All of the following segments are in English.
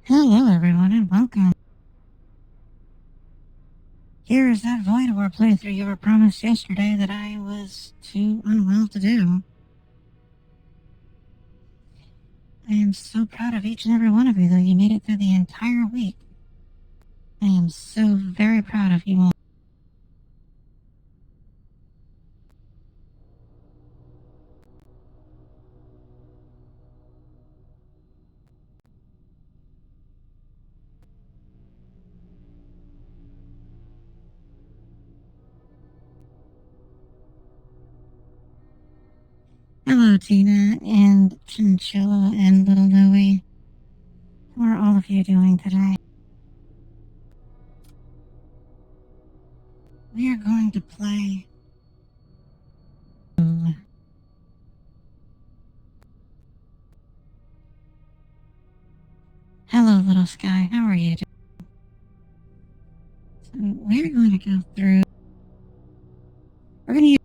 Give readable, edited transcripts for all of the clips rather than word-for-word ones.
Hello, everyone, and welcome. Here is that Void War playthrough you were promised yesterday that I was too unwell to do. I am so proud of each and every one of you, though. You made it through the entire week. I am so very proud of you all. Hello, Tina, and Chinchilla, and Little Louie. How are all of you doing today? We are going to play... Hello, Little Sky. How are you doing? So we're going to go through... We're going to use...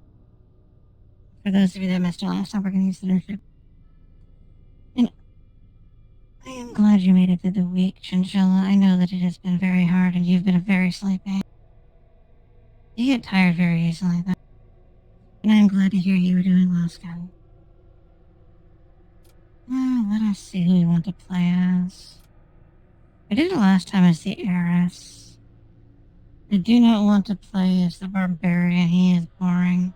For those of you that missed it last time, we're going to use the nurse. And I am glad you made it through the week, Chinchilla. I know that it has been very hard and you've been very sleepy. You get tired very easily, though. And I am glad to hear you were doing well, Scout. Now, let us see who we want to play as. I did it last time as the heiress. I do not want to play as the barbarian. He is boring.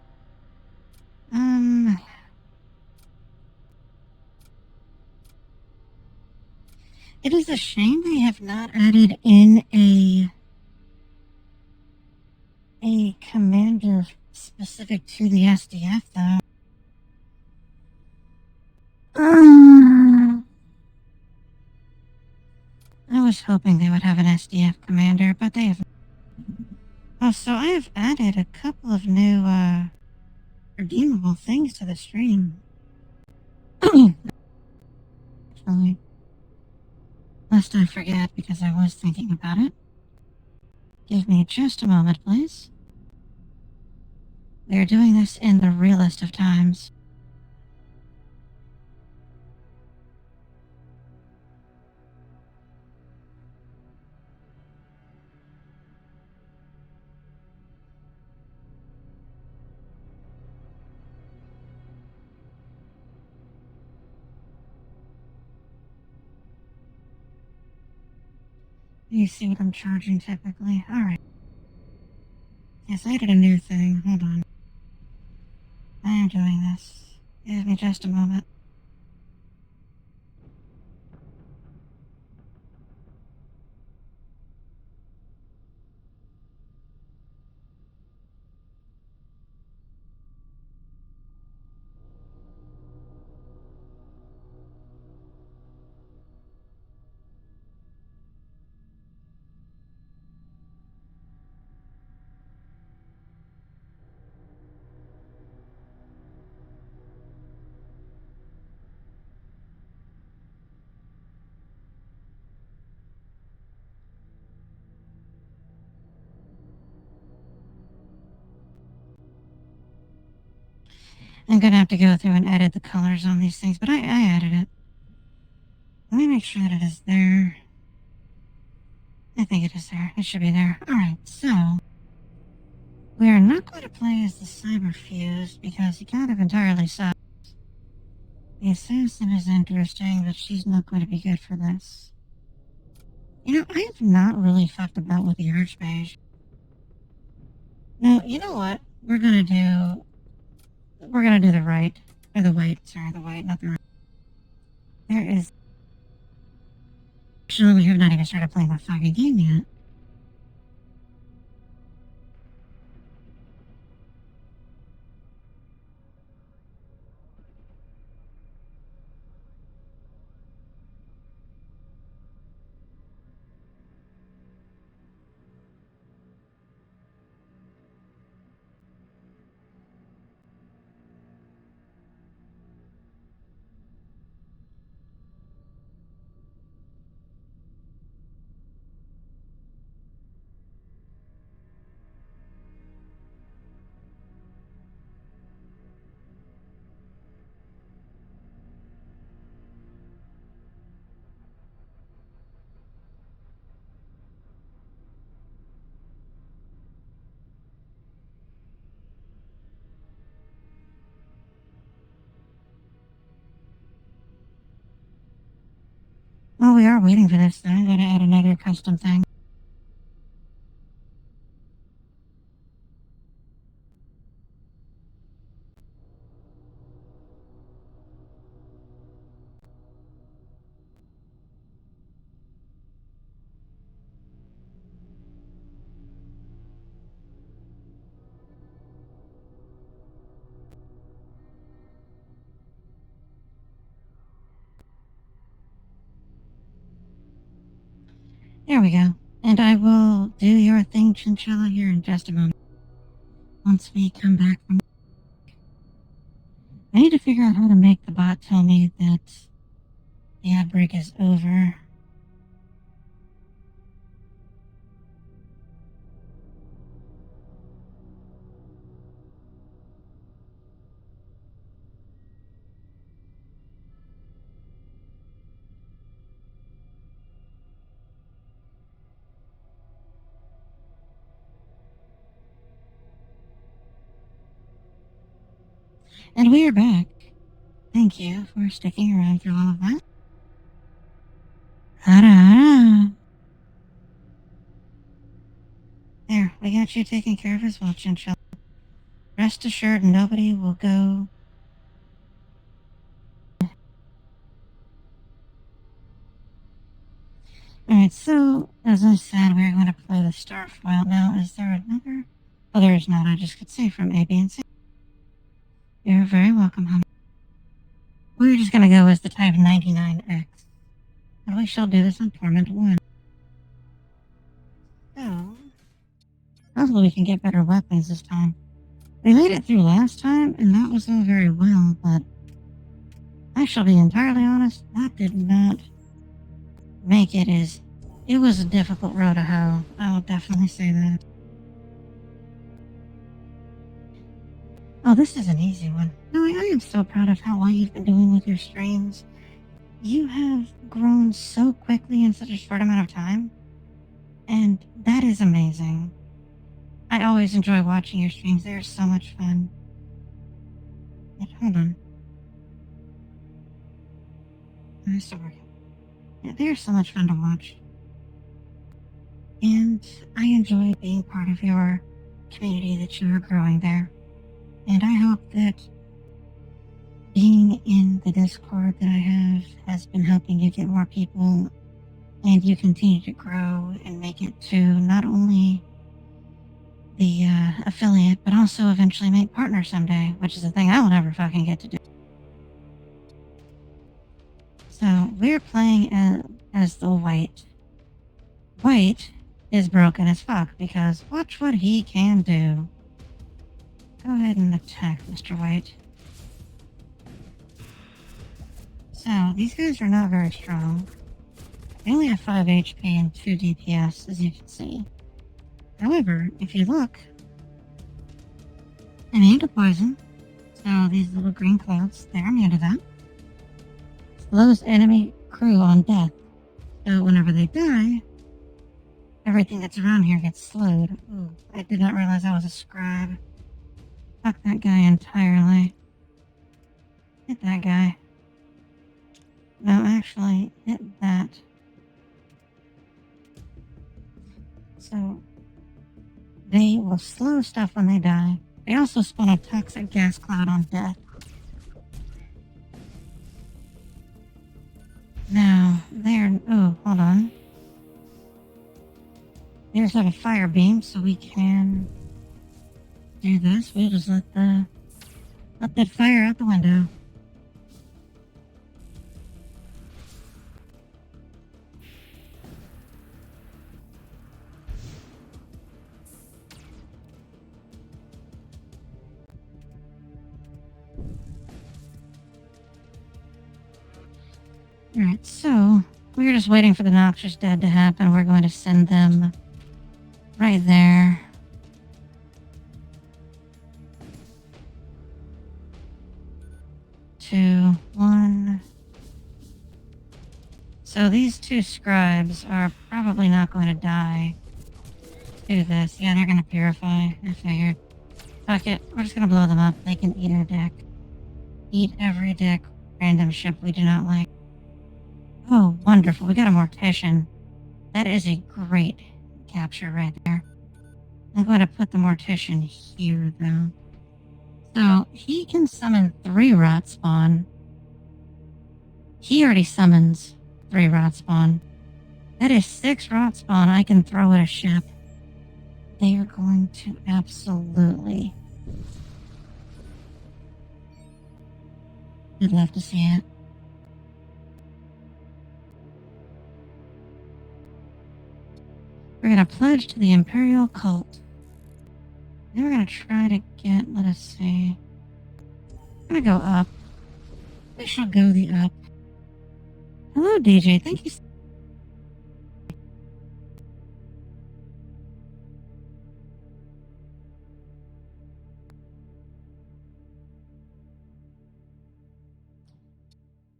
It is a shame they have not added in a commander specific to the SDF, though. I was hoping they would have an SDF commander, but they have. Oh, so I have added a couple of new, redeemable things to the stream. Actually, lest I forget, because I was thinking about it. Give me just a moment, please. We are doing this in the realest of times. You see what I'm charging typically? Alright. Yes, I added a new thing. Hold on. I am doing this. Give me just a moment. I'm gonna have to go through and edit the colors on these things, but I added it. Let me make sure that it is there. I think it is there. It should be there. Alright, so... We are not going to play as the Cyberfuse because he kind of entirely sucks. The Assassin is interesting, but she's not going to be good for this. You know, I have not really fucked about with the Archmage. No, you know what? We're gonna do the right. Or the white. Sorry, the white, not the right. There is... Actually, we have not even started playing the fucking game yet. while we are waiting for this, I'm going to add another custom thing. There we go. And I will do your thing, Chinchilla, here in just a moment. Once we come back from... I need to figure out how to make the bot tell me that the ad break is over. And we are back. Thank you for sticking around through all of that. Ta-da! There, we got you taken care of as well, Chinchilla. Rest assured, nobody will go... Alright, so, as I said, we're going to play the star foil. Now, is there another? Oh, there is not. I just could say from A, B, and C. You're very welcome, honey. We're just going to go as the type 99X. And we shall do this on Torment 1. So, hopefully we can get better weapons this time. We made it through last time, and that was all very well, but I shall be entirely honest, that did not make it as... It was a difficult road to hoe. I will definitely say that. Oh, this is an easy one. No, I am so proud of how well you've been doing with your streams. You have grown so quickly in such a short amount of time, and that is amazing. I always enjoy watching your streams. They're so much fun. Wait, hold on. I'm still working. Yeah, they're so much fun to watch. And I enjoy being part of your community that you are growing there. And I hope that being in the Discord that I have has been helping you get more people, and you continue to grow and make it to not only the affiliate, but also eventually make partner someday, which is a thing I will never fucking get to do. So we're playing as the White. White is broken as fuck because watch what he can do. Go ahead and attack Mr. White. So these guys are not very strong. They only have 5 HP and 2 DPS, as you can see. However, if you look, immune to poison. So these little green clouds, they're immune to that. Slows enemy crew on death. So whenever they die, everything that's around here gets slowed. Ooh, I did not realize I was a scribe. Fuck that guy entirely. Hit that guy. No, actually, hit that. So, they will slow stuff when they die. They also spawn a toxic gas cloud on death. Now, they're... Oh, hold on. They just have a fire beam, so we can do this. We'll just let that fire out the window. Alright, so we're just waiting for the Noxious Dead to happen. We're going to send them right there. Two, one. So these two scribes are probably not going to die. Do this. Yeah, they're going to purify. I figured. Fuck it. We're just going to blow them up. They can eat our dick. Eat every dick. Random ship we do not like. Oh, wonderful. We got a mortician. That is a great capture right there. I'm going to put the mortician here, though. So he can summon 3 rot spawn. He already summons 3 rot spawn. That is 6 rot spawn I can throw at a ship. They are going to absolutely... I'd love to see it. We're going to pledge to the Imperial cult. Then we're going to try to get, let us see. We're going to go up. We shall go the up. Hello, DJ. Thank you.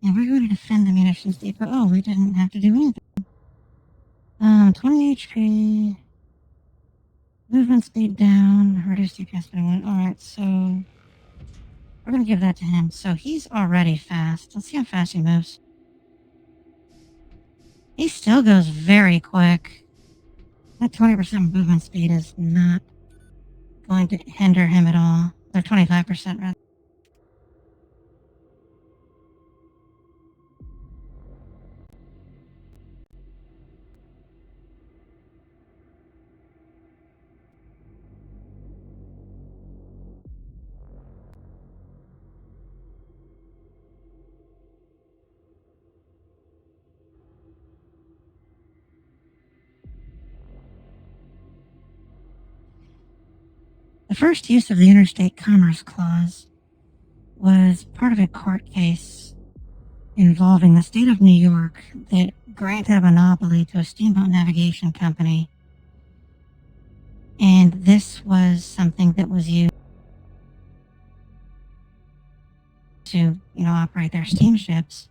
And we're going to defend the munitions depot. Oh, we didn't have to do anything. 20 HP. Movement speed down. Reduce DPS by 1. Alright, so... we're going to give that to him. So he's already fast. Let's see how fast he moves. He still goes very quick. That 20% movement speed is not going to hinder him at all. Or 25% rather. The first use of the Interstate Commerce Clause was part of a court case involving the state of New York that granted a monopoly to a steamboat navigation company. And this was something that was used to, operate their steamships.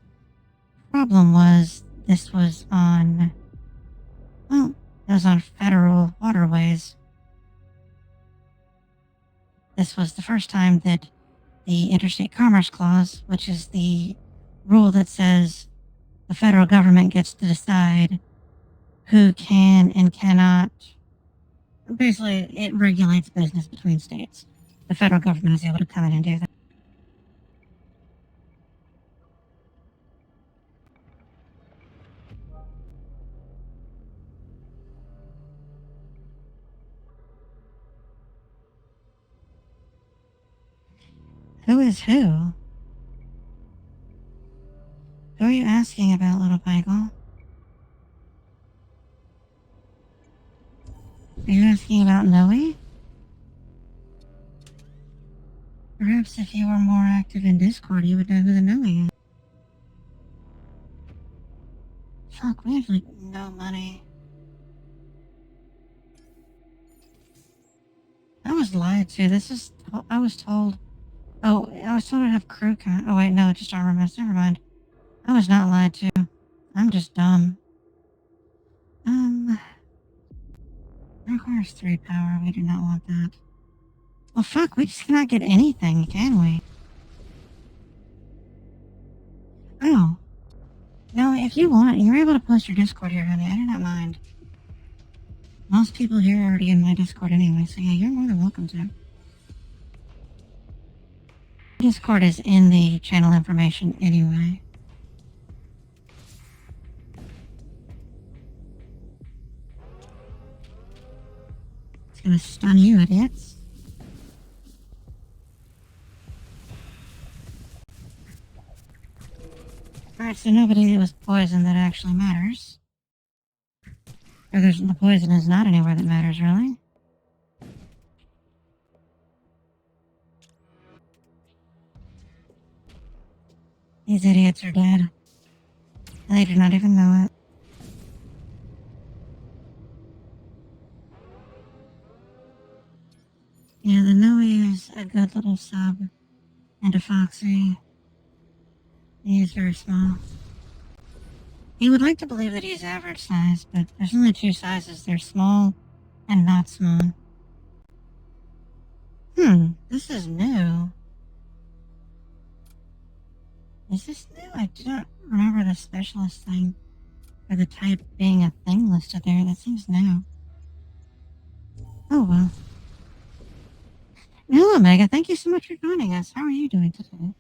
Problem was, this was on, it was on federal waterways. This was the first time that the Interstate Commerce Clause, which is the rule that says the federal government gets to decide who can and cannot. Basically, it regulates business between states. The federal government is able to come in and do that. Who is who? Who are you asking about, little Michael? Are you asking about Noe? Perhaps if you were more active in Discord, you would know who the Noe is. Fuck, we have, no money. I was lied to. I was told... Oh, I was told I'd have crew count. Oh, wait, no, just armaments. Never mind. I was not lied to. I'm just dumb. It requires 3 power. We do not want that. Well, fuck, we just cannot get anything, can we? Oh. No, if you want, you're able to post your Discord here, honey. I do not mind. Most people here are already in my Discord anyway, so yeah, you're more than welcome to. Discord is in the channel information anyway. It's gonna stun you, idiots. Alright, so nobody was poisoned that actually matters. Or the poison is not anywhere that matters, really. These idiots are dead. They do not even know it. Yeah, the Noe is a good little sub. And a Foxy. He is very small. He would like to believe that he's average size, but there's only 2 sizes. They're small and not small. This is new. Is this new? I do not remember the specialist thing, or the type being a thing listed there. That seems new. Oh well. Hello, Omega. Thank you so much for joining us. How are you doing today?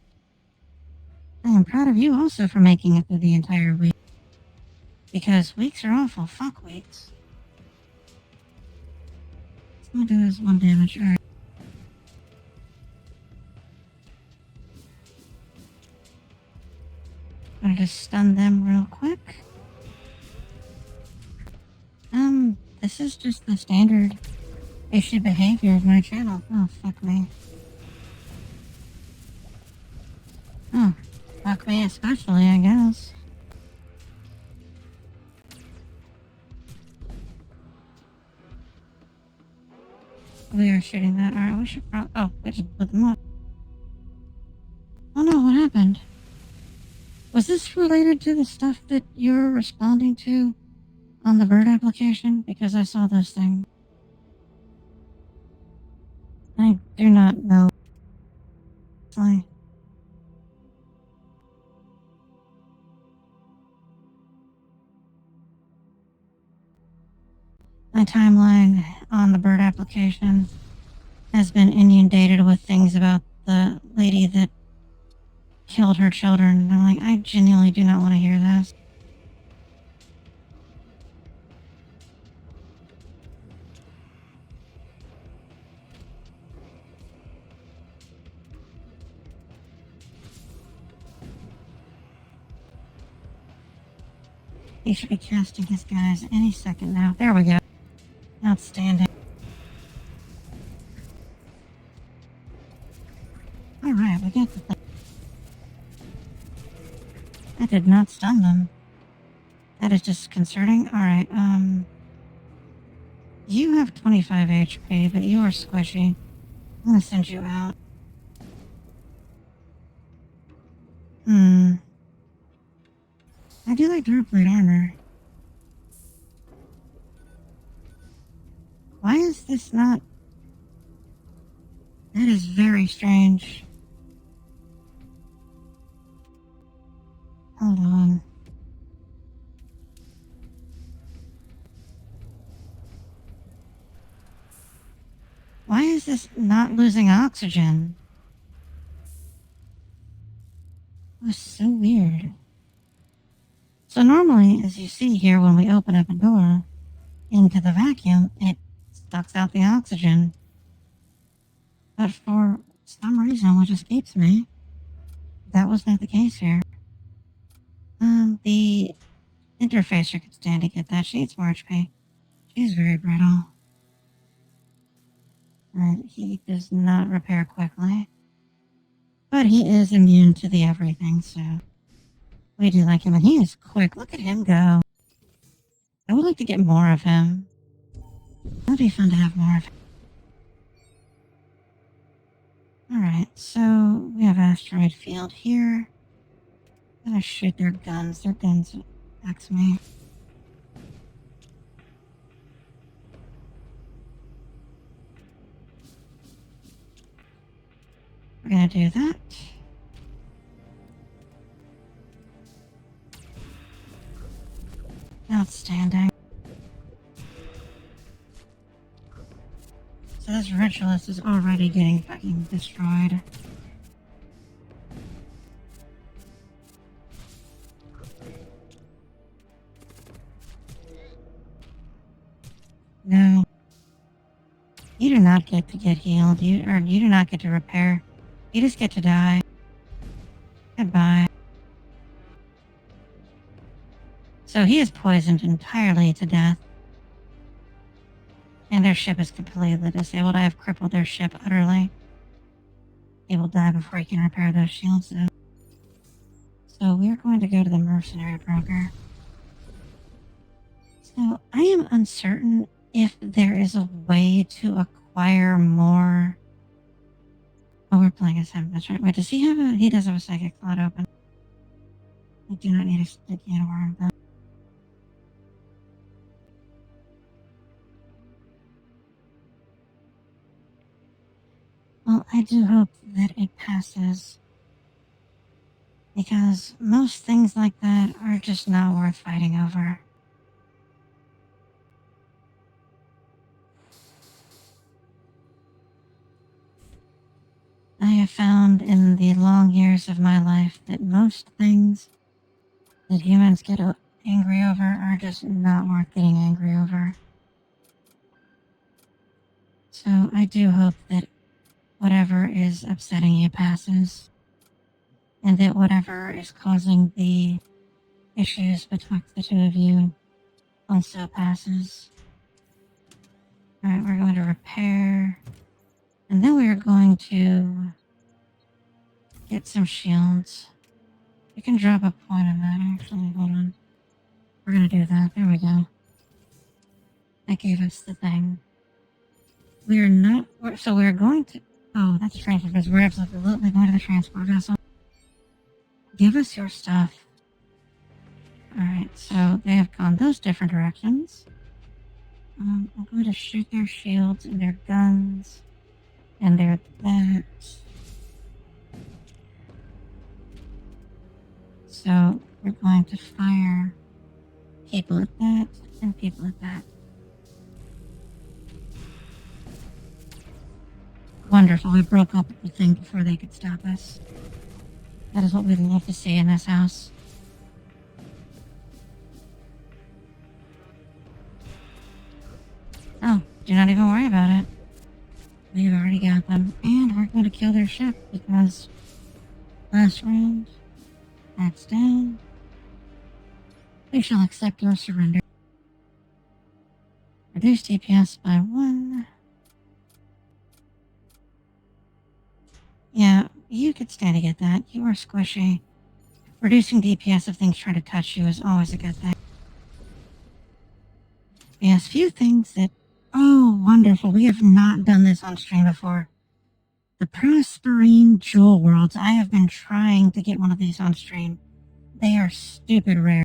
I am proud of you also for making it through the entire week. Because weeks are awful. Fuck weeks. It's gonna do is 1 damage. Alright. Gonna just stun them real quick. This is just the standard issue behavior of my channel. Oh, fuck me. Oh, fuck me especially, I guess. We are shooting that. Alright, we should probably... Oh, we just put them up. Oh no, what happened? Was this related to the stuff that you're responding to on the bird application? Because I saw those things. I do not know. My timeline on the bird application has been inundated with things about the lady that killed her children. I'm like, I genuinely do not want to hear this. He should be casting his guys any second now. There we go. Outstanding. Alright, we got the thing. I did not stun them. That is disconcerting. Alright, you have 25 HP, but you are squishy. I'm gonna send you out. I do like dark plate armor. Why is this not... That is very strange. Hold on. Why is this not losing oxygen? It was so weird. So normally, as you see here, when we open up a door into the vacuum, it sucks out the oxygen. But for some reason, which escapes me, that was not the case here. The interfacer could stand to get that. She needs more HP. She's very brittle. And he does not repair quickly. But he is immune to the everything, so we do like him. And he is quick. Look at him go. I would like to get more of him. That'd be fun to have more of him. Alright, so we have asteroid field here. I'm gonna shoot their guns. Their guns axe me. We're gonna do that. Outstanding. So this ritualist is already getting fucking destroyed. No. You do not get to get healed. You do not get to repair. You just get to die. Goodbye. So he is poisoned entirely to death. And their ship is completely disabled. I have crippled their ship utterly. He will die before he can repair those shields, though. So we're going to go to the mercenary broker. So I am uncertain if there is a way to acquire more... Oh, we're playing as him. That's right. Wait, does he have a... He does have a psychic slot open. I do not need a sticky worm, though. Well, I do hope that it passes. Because most things like that are just not worth fighting over. I have found in the long years of my life that most things that humans get angry over are just not worth getting angry over. So I do hope that whatever is upsetting you passes, and that whatever is causing the issues betwixt the two of you also passes. Alright, we're going to repair, and then we are going to get some shields. You can drop a point on that, actually. Hold on. We're gonna do that. There we go. That gave us the thing. We are not... So we're going to... Oh, that's a transport vessel. We're absolutely going to the transport vessel. Give us your stuff. Alright, so they have gone those different directions. I'm going to shoot their shields and their guns. And their that. So we're going to fire people at that and people at that. Wonderful, we broke up the thing before they could stop us. That is what we'd love to see in this house. Oh, do not even worry about it. We've already got them, and we're going to kill their ship because last round, that's down. We shall accept your surrender. Reduce DPS by 1. Yeah, you could stand to get that. You are squishy. Reducing DPS if things try to touch you is always a good thing. Yes, few things that... Oh, wonderful. We have not done this on stream before. The Prosperine Jewel Worlds. I have been trying to get one of these on stream. They are stupid rare.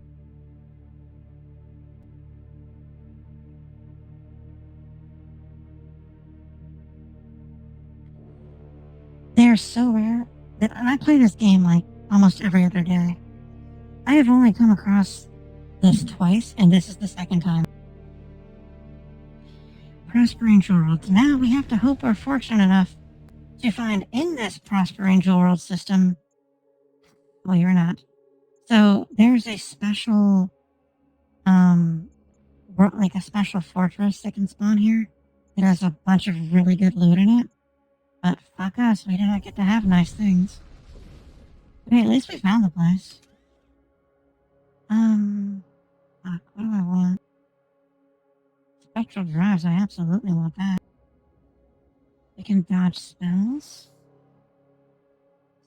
They are so rare that... And I play this game like almost every other day. I have only come across this twice, and this is the second time. Prosperine Jewel Worlds. Now we have to hope we're fortunate enough to find in this Prosperine Jewel World system... Well, you're not. So there's a special, like a special fortress that can spawn here. It has a bunch of really good loot in it. But fuck us, we do not get to have nice things. But hey, at least we found the place. Fuck, what do I want? Spectral drives, I absolutely want that. We can dodge spells.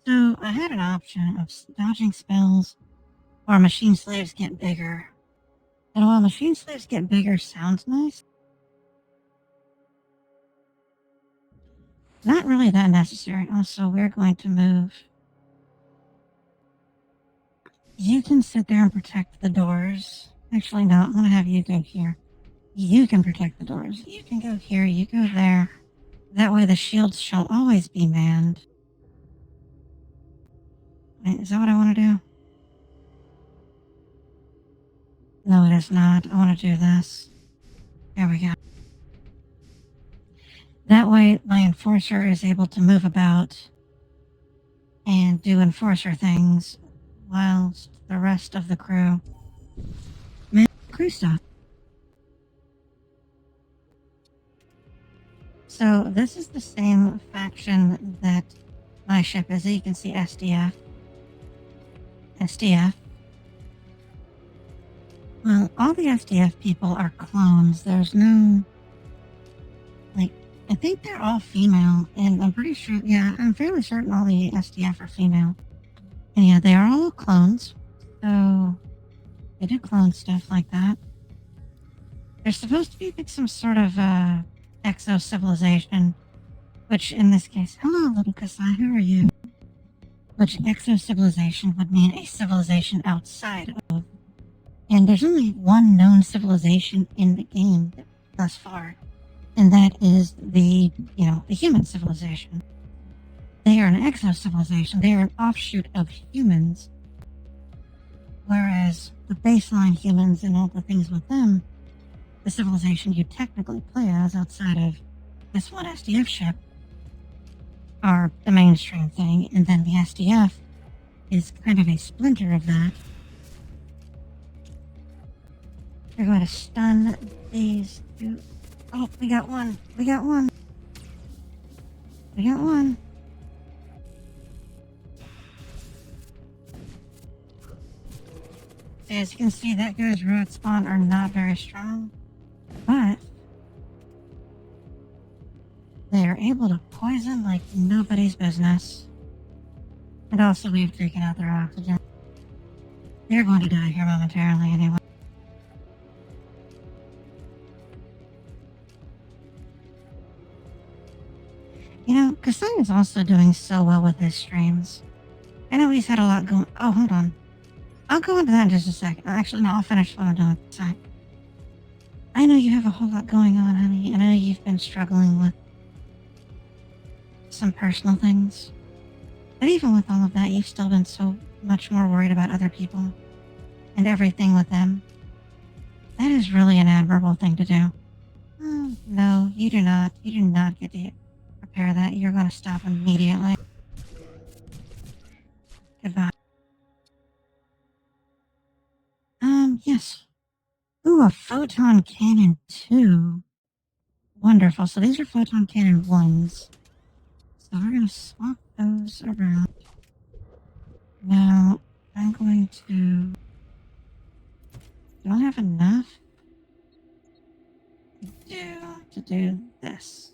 So, I had an option of dodging spells or machine slaves get bigger. And while machine slaves get bigger sounds nice, not really that necessary. Also, we're going to move. You can sit there and protect the doors. Actually, no, I'm going to have you go here. You can protect the doors. You can go here, you go there. That way the shields shall always be manned. Wait, is that what I want to do? No, it is not. I want to do this. There we go. That way my enforcer is able to move about and do enforcer things whilst the rest of the crew man crew stuff. So this is the same faction that my ship is. You can see SDF. SDF. Well, all the SDF people are clones. There's no... Like, I think they're all female, and I'm pretty sure... Yeah, I'm fairly certain all the SDF are female. And yeah, they are all clones. So, they do clone stuff like that. There's supposed to be like some sort of, exo-civilization. Which, in this case... Hello, little Kasai, how are you? Which exo-civilization would mean a civilization outside of... And there's only one known civilization in the game thus far. And that is the, the human civilization. They are an exo-civilization. They are an offshoot of humans. Whereas the baseline humans and all the things with them, the civilization you technically play as outside of this one SDF ship, are the mainstream thing, and then the SDF is kind of a splinter of that. We're going to stun these two. Oh, we got one. We got one. We got one. As you can see, that guy's root spawn are not very strong, but they are able to poison like nobody's business. And also, we've taken out their oxygen. They're going to die here momentarily anyway. You know, Kasai is also doing so well with his streams. I know he's had a lot going. Oh, hold on. I'll go into that in just a second. Actually, no, I'll finish what I'm doing in a sec. I know you have a whole lot going on, honey, and I know you've been struggling with some personal things. But even with all of that, you've still been so much more worried about other people and everything with them. That is really an admirable thing to do. Oh, no, you do not. You do not get to repair that. You're going to stop immediately. Goodbye. Yes. Ooh, a photon cannon 2. Wonderful. So these are photon cannon 1s. So we're going to swap those around. Now, I'm going to... Do I have enough to do this?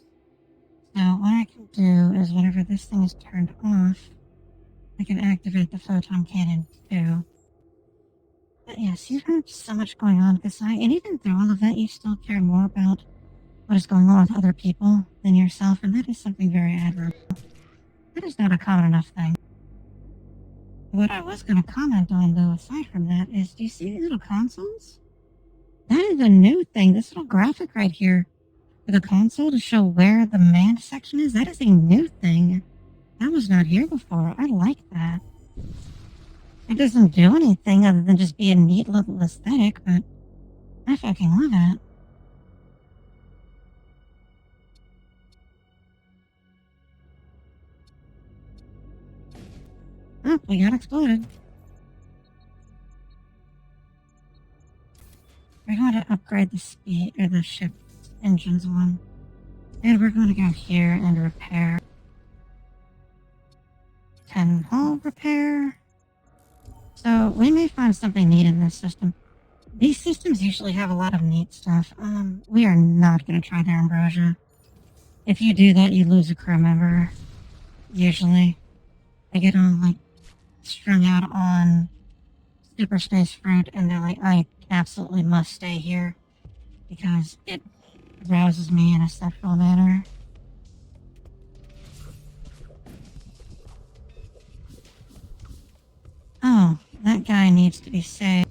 So what I can do is whenever this thing is turned off, I can activate the photon cannon 2. But yes, you've had so much going on, Kasai, and even through all of that, you still care more about what is going on with other people than yourself, and that is something very admirable. That is not a common enough thing. What I was going to comment on, though, aside from that, is do you see these little consoles? That is a new thing. This little graphic right here for the console to show where the manned section is, that is a new thing. That was not here before. I like that. It doesn't do anything other than just be a neat little aesthetic, but I fucking love it. Oh, we got exploded. We're going to upgrade the speed, or the ship's engines one. And we're going to go here and repair. 10 hull repair. So we may find something neat in this system. These systems usually have a lot of neat stuff. We are not going to try their ambrosia. If you do that, you lose a crew member. Usually. They get all, like, strung out on super space fruit, and they're like, I absolutely must stay here because it rouses me in a sexual manner. Oh, that guy needs to be saved.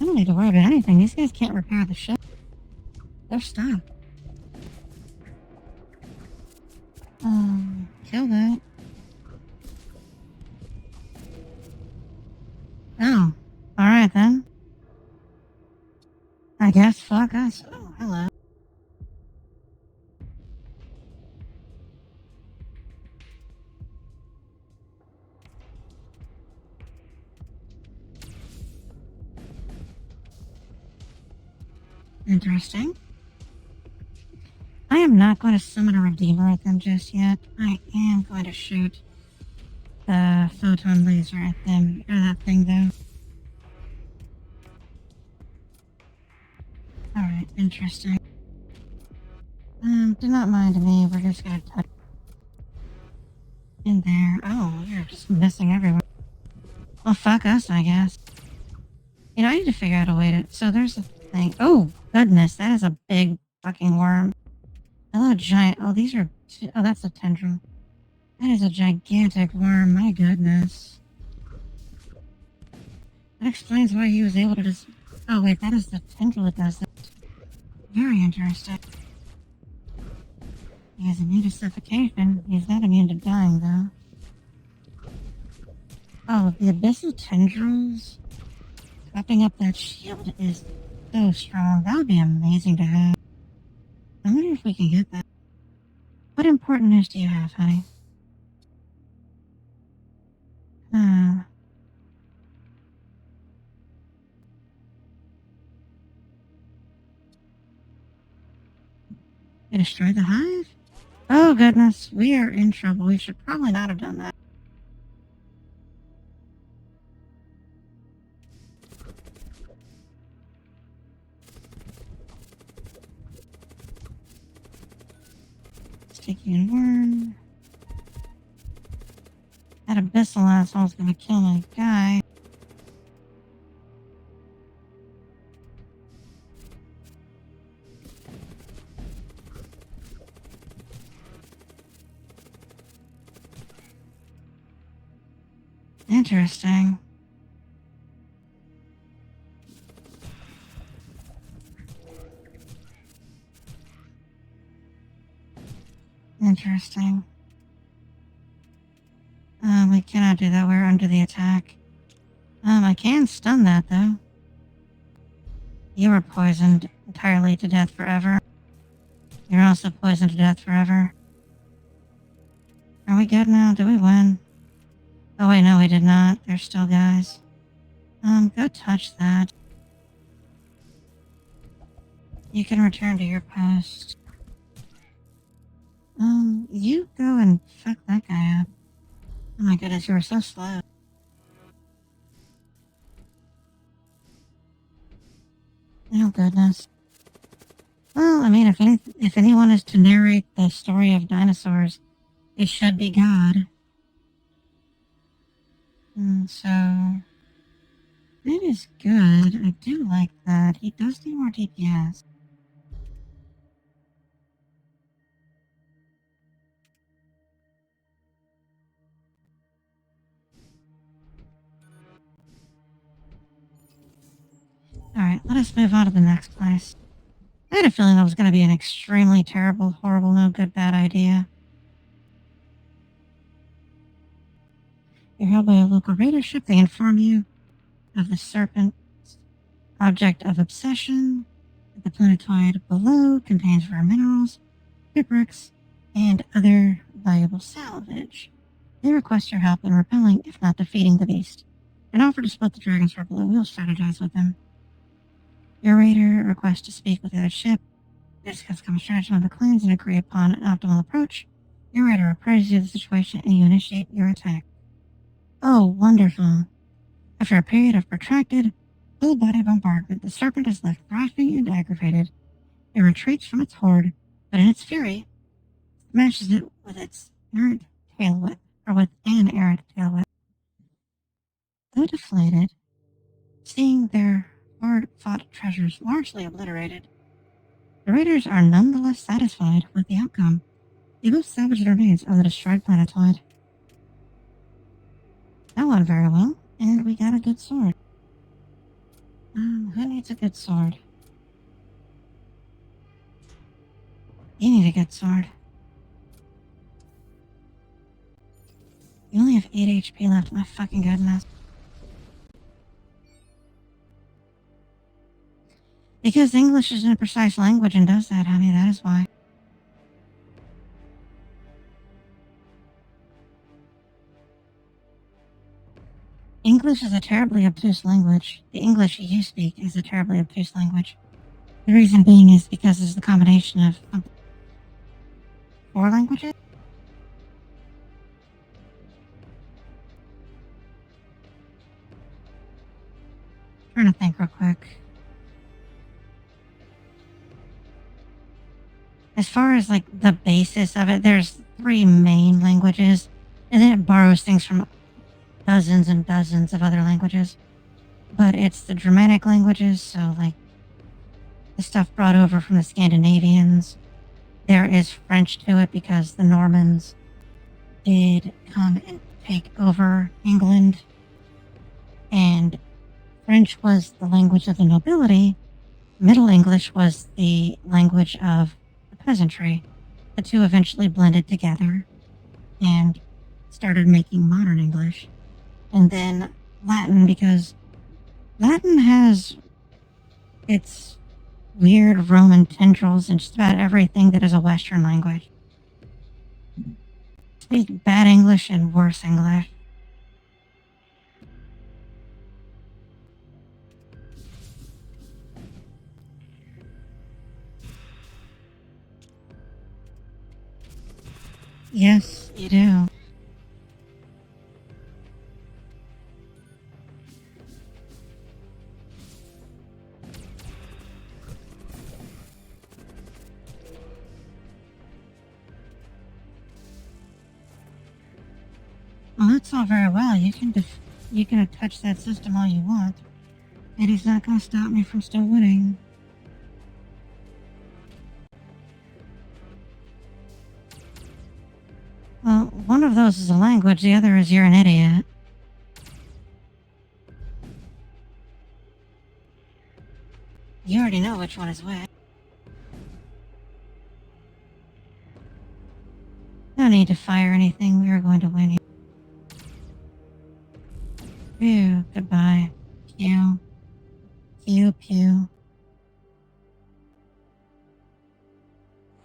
I don't need to worry about anything. These guys can't repair the ship. They're stuck. Kill that. Oh, alright then. I guess fuck us. Oh, hello. Interesting. I am not going to summon a Redeemer at them just yet. I am going to shoot the photon laser at them, or that thing though. Alright, interesting. Do not mind me, we're just gonna touch in there. Oh, you're just missing everywhere. Well, fuck us, I guess. You know, I need to figure out a way to... So there's a thing... Oh, goodness, that is a big fucking worm. Hello, giant... Oh, these are Oh, that's a tendril. That is a gigantic worm, my goodness. That explains why he was able to just... Oh wait, that is the tendril that does that. Very interesting. He is immune to suffocation. He's not immune to dying, though. Oh, the abyssal tendrils wrapping up that shield is so strong. That would be amazing to have. I wonder if we can get that. What important news do you have, honey? They destroyed the hive? Oh goodness, we are in trouble. We should probably not have done that. Sticky and worm. That abyssal asshole's gonna kill my guy. Interesting. Interesting. We cannot do that. We're under the attack. I can stun that, though. You were poisoned entirely to death forever. You're also poisoned to death forever. Are we good now? Did we win? Oh wait, no, we did not. There's still guys. Go touch that. You can return to your post. You go and fuck that guy up. Oh my goodness, you were so slow. Oh goodness. Well, I mean, if anyone is to narrate the story of dinosaurs, it should be God. So that is good. I do like that. He does need more DPS. Alright, let us move on to the next place. I had a feeling that was going to be an extremely terrible, horrible, no good, bad idea. You're held by a local raider ship. They inform you of the serpent's object of obsession. The planetoid below contains rare minerals, shipwrecks, and other valuable salvage. They request your help in repelling, if not defeating, the beast, and offer to split the dragons from below. We'll strategize with them. Your raider requests to speak with the other ship. They discuss common strategy of the clans and agree upon an optimal approach. Your raider appraises you of the situation and you initiate your attack. Oh, wonderful. After a period of protracted, full-body bombardment, the serpent is left thrashing and aggravated. It retreats from its horde, but in its fury, smashes it with its errant tail whip, or with an errant tail whip. Though deflated, seeing their hard-fought treasures largely obliterated, the raiders are nonetheless satisfied with the outcome. They both salvage the remains of the destroyed planetoid. That went very well, and we got a good sword. Who needs a good sword? You need a good sword. You only have 8 HP left, my fucking goodness. Because English isn't a precise language and does that, honey, that is why. English is a terribly obtuse language. The English you speak is a terribly obtuse language. The reason being is because it's the combination of 4 languages? I'm trying to think real quick. As far as like the basis of it, there's 3 main languages, and then it borrows things from dozens and dozens of other languages. But it's the Germanic languages, so like the stuff brought over from the Scandinavians, there is French to it because the Normans did come and take over England, and French was the language of the nobility. Middle English was the language of the peasantry. The two eventually blended together and started making modern English. And then Latin, because Latin has its weird Roman tendrils in just about everything that is a Western language. Speak bad English and worse English. Yes, you do. Well, that's all very well. You can touch that system all you want. It is not going to stop me from still winning. Well, one of those is a language, the other is you're an idiot. You already know which one is which. No need to fire anything, we are going to win here. Phew, goodbye. Pew. Pew, pew.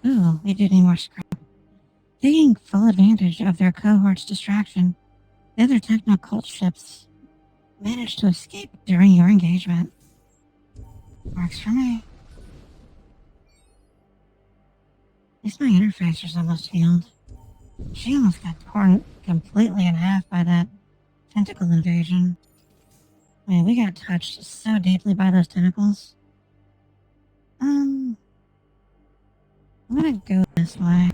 Ooh, we do need more scrap. Taking full advantage of their cohort's distraction, the other techno-cult ships managed to escape during your engagement. Works for me. At least my interface is almost healed. She almost got torn completely in half by that tentacle invasion. I mean, we got touched so deeply by those tentacles. I'm gonna go this way.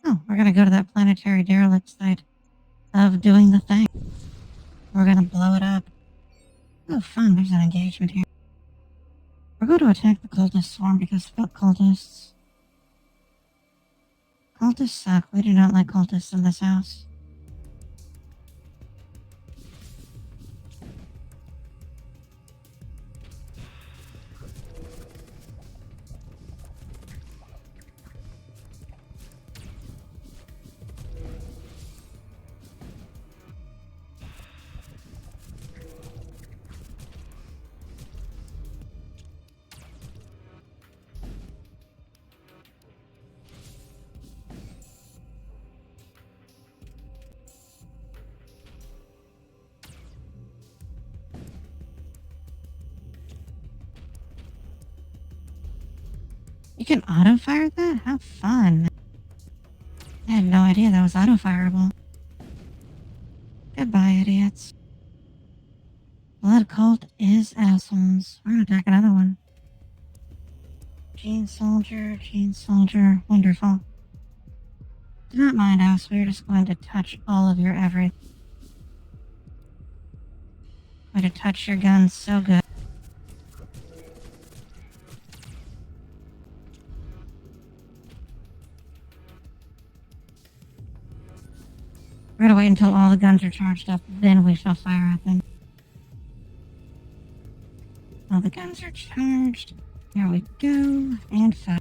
Oh, we're gonna go to that planetary derelict site of doing the thing. We're gonna blow it up. Oh, fun, there's an engagement here. We're going to attack the cultist swarm because fuck cultists. Cultists suck. We do not like cultists in this house. You can auto-fire that? How fun. I had no idea that was auto-fireable. Goodbye, idiots. Blood cult is assholes. We're gonna attack another one. Gene soldier. Wonderful. Do not mind us, we're just going to touch all of your everything. Going to touch your guns so good. We're gonna wait until all the guns are charged up, then we shall fire at them. All the guns are charged. Here we go, and fire.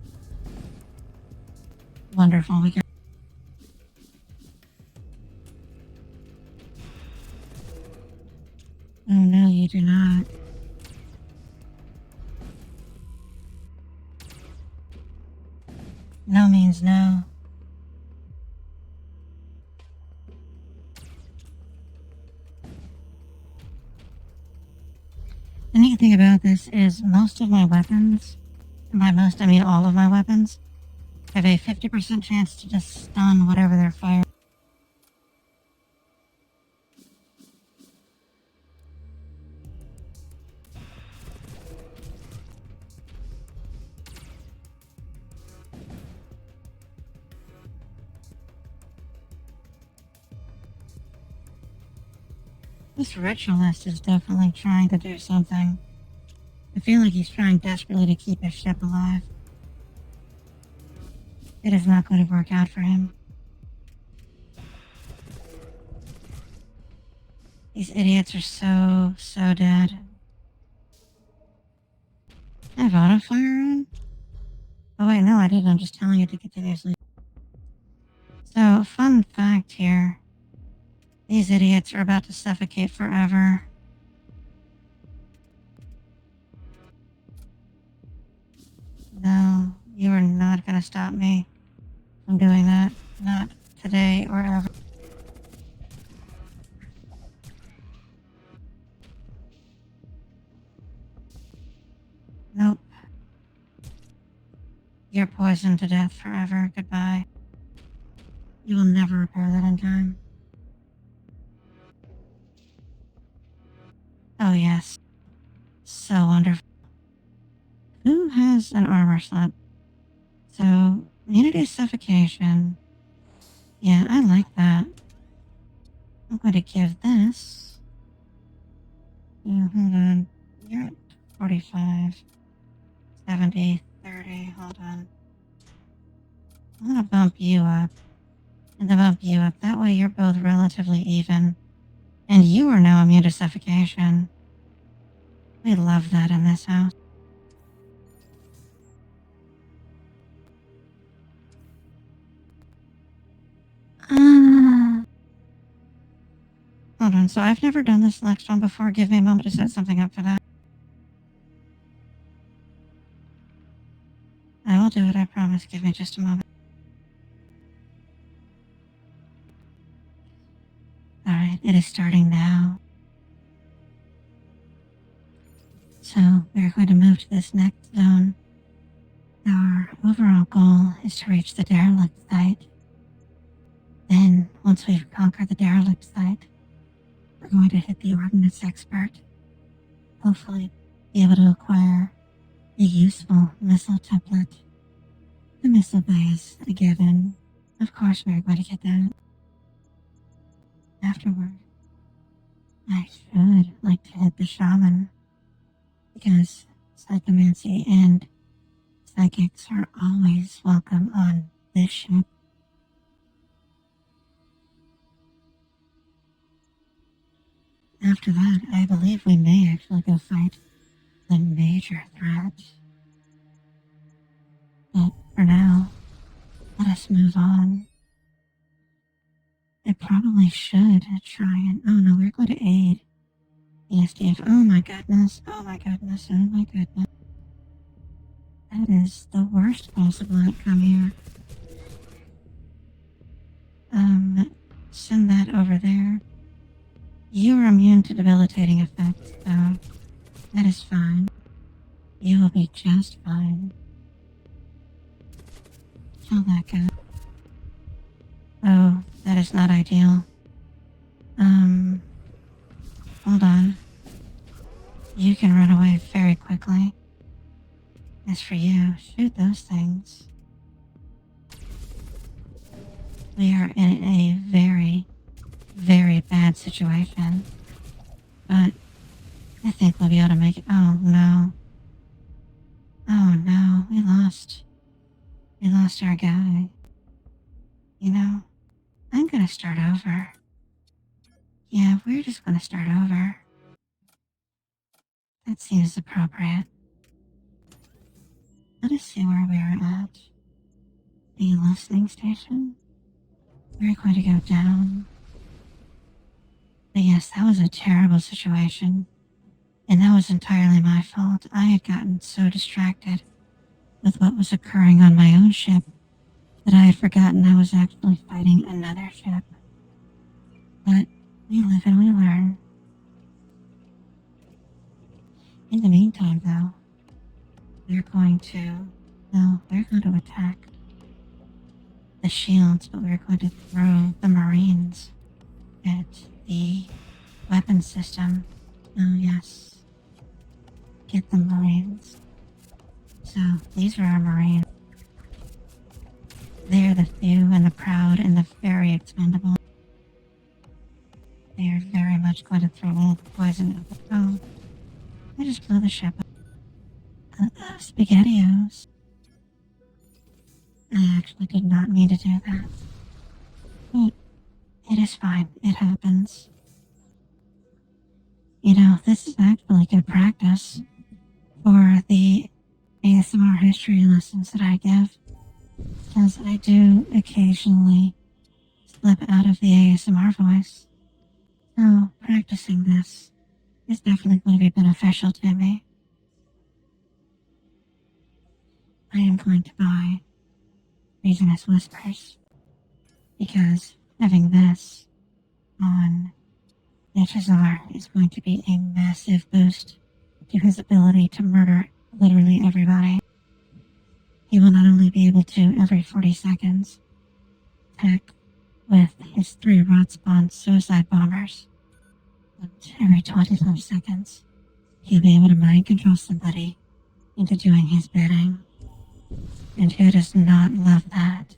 Wonderful, we got... Oh no, you do not. No means no. The neat thing about this is most of my weapons, and by most I mean all of my weapons, have a 50% chance to just stun whatever they're firing. This ritualist is definitely trying to do something. I feel like he's trying desperately to keep his ship alive. It is not going to work out for him. These idiots are so dead. I have auto fire on? Oh wait, no I didn't. I'm just telling you to continuously. So, fun fact here. These idiots are about to suffocate forever. No, you are not gonna stop me from doing that. Not today or ever. Nope. You're poisoned to death forever. Goodbye. You will never repair that in time. Oh yes. So wonderful. Who has an armor slot? So, immunity to suffocation. Yeah, I like that. I'm going to give this. Yeah, hold on. You're at 45. 70, 30, hold on. I'm gonna bump you up. And then bump you up. That way you're both relatively even. And you are now immune to suffocation. We love that in this house. Hold on, so I've never done this next one before. Give me a moment to set something up for that. I will do it, I promise. Give me just a moment. Alright, it is starting now. So, we're going to move to this next zone. Our overall goal is to reach the derelict site. Then, once we've conquered the derelict site, we're going to hit the ordnance expert. Hopefully, be able to acquire a useful missile template. The missile bay is a given. Of course, we're going to get that. Afterward, I should like to hit the shaman, because psychomancy and psychics are always welcome on this ship. After that, I believe we may actually go fight the major threat. But for now, let us move on. I probably should try and... Oh no, we're going to aid the SDF. Oh my goodness, oh my goodness, oh my goodness. That is the worst possible outcome here. Send that over there. You are immune to debilitating effects, so that is fine. You will be just fine. Kill that guy. Oh, that is not ideal. Hold on. You can run away very quickly. As for you, shoot those things. We are in a very, very bad situation. But I think we'll be able to make it. Oh no. Oh no, we lost our guy. You know, I'm gonna start over. Yeah, we're just gonna start over. That seems appropriate. Let us see where we are at. The listening station? We're going to go down. But yes, that was a terrible situation. And that was entirely my fault. I had gotten so distracted with what was occurring on my own ship that I had forgotten I was actually fighting another ship. But we live and we learn. In the meantime, though, we're going to attack the shields, but we're going to throw the Marines at the weapon system. Oh yes. Get the Marines. So, these are our Marines. They are the few and the proud and the very expendable. They are very much going to throw all the poison out the phone. I just blew the ship up. SpaghettiOs. I actually did not mean to do that. But it is fine. It happens. You know, this is actually good practice for the ASMR history lessons that I give, because I do occasionally slip out of the ASMR voice. So practicing this is definitely going to be beneficial to me. I am going to buy Reasonless Whispers, because having this on Nechazar is going to be a massive boost to his ability to murder literally everybody. He will not only be able to, every 40 seconds, attack with his 3 rot spawn suicide bombers, but every 25 seconds, he'll be able to mind control somebody into doing his bidding. And who does not love that?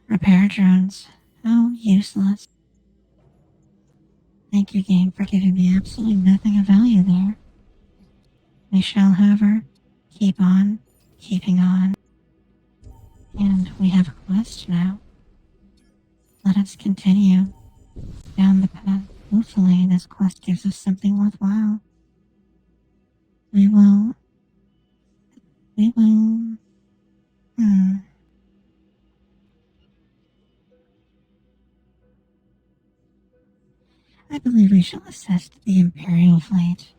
Repair drones. How useless. Thank you, game, for giving me absolutely nothing of value there. We shall, however, keep on keeping on. And we have a quest now. Let us continue down the path. Hopefully this quest gives us something worthwhile. We will... I believe we shall assist the Imperial fleet.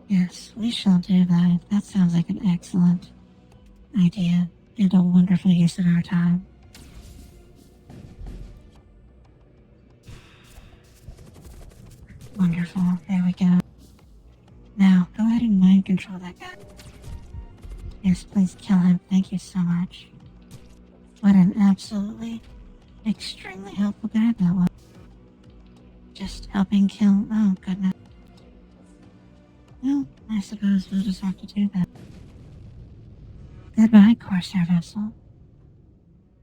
Yes, we shall do that. That sounds like an excellent idea and a wonderful use of our time. Wonderful. There we go. Now, go ahead and mind control that guy. Yes, please kill him. Thank you so much. What an absolutely, extremely helpful guy that was. Just helping kill... Oh, goodness. Well, I suppose we'll just have to do that. Goodbye, Corsair vessel.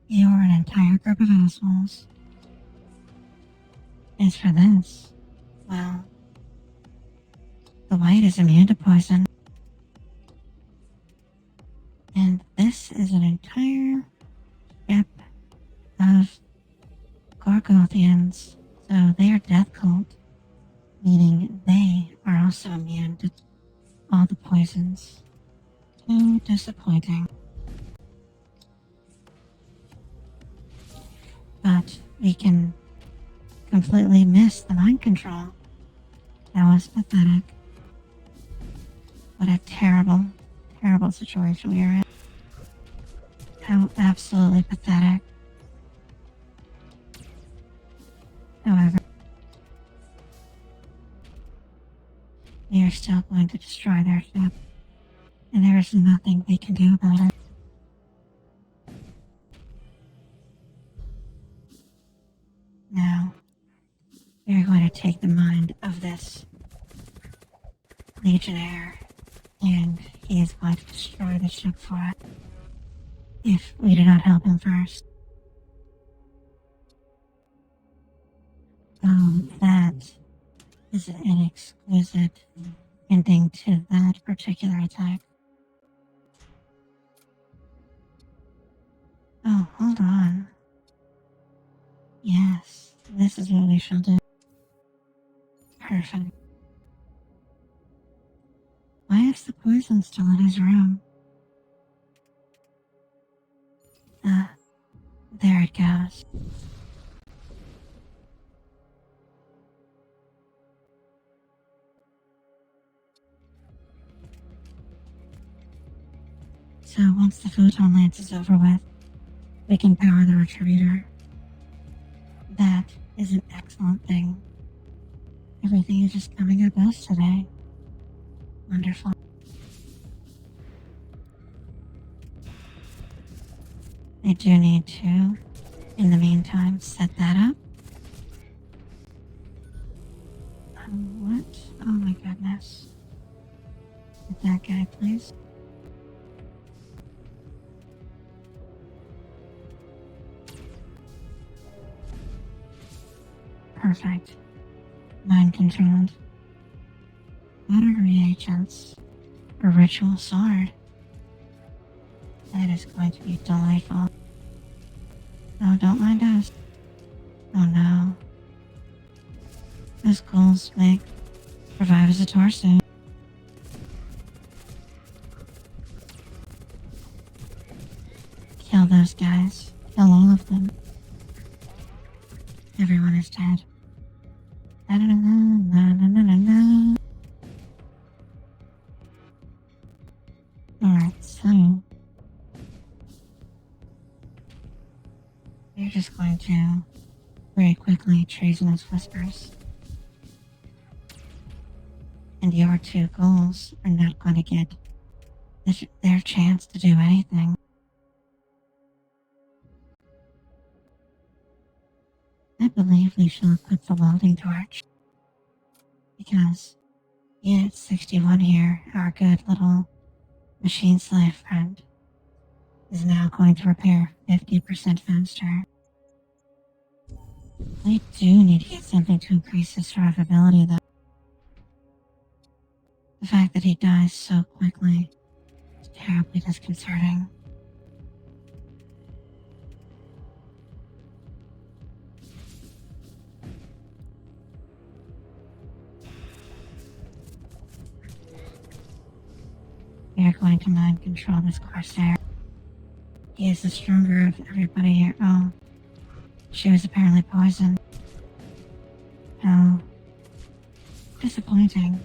You're an entire group of assholes. As for this, well, the white is immune to poison. And this is an entire ship of Gorgothians. So they are death cult, meaning they are also immune to all the poisons. Too disappointing. But we can completely miss the mind control. That was pathetic. What a terrible, terrible situation we are in. How absolutely pathetic. However, we are still going to destroy their ship, and there is nothing they can do about it. Now, we are going to take the mind of this Legionnaire, and he is going to destroy the ship for it, if we do not help him first. That is an exquisite ending to that particular attack. Oh, hold on. Yes, this is what we shall do. Perfect. Why is the poison still in his room? There it goes. So once the photon lance is over with, we can power the retributor. That is an excellent thing. Everything is just coming at us today. Wonderful. I do need to, in the meantime, set that up. What? Oh my goodness. Get that guy, please. Perfect. Mind controlled. Water reagents. A ritual sword. That is going to be delightful. Oh, don't mind us. Oh no. Those ghouls make revive as a torso. Kill those guys. Kill all of them. Everyone is dead. Na na na na na na na. Alright, so you're just going to very quickly treasonous whispers. And your two ghouls are not going to get their chance to do anything. I believe we shall equip the welding torch. Because Unit 61 here, our good little machine slave friend, is now going to repair 50% faster. We do need to get something to increase his survivability though. The fact that he dies so quickly is terribly disconcerting. We are going to mind control this Corsair. He is the stronger of everybody here. Oh, she was apparently poisoned. How disappointing.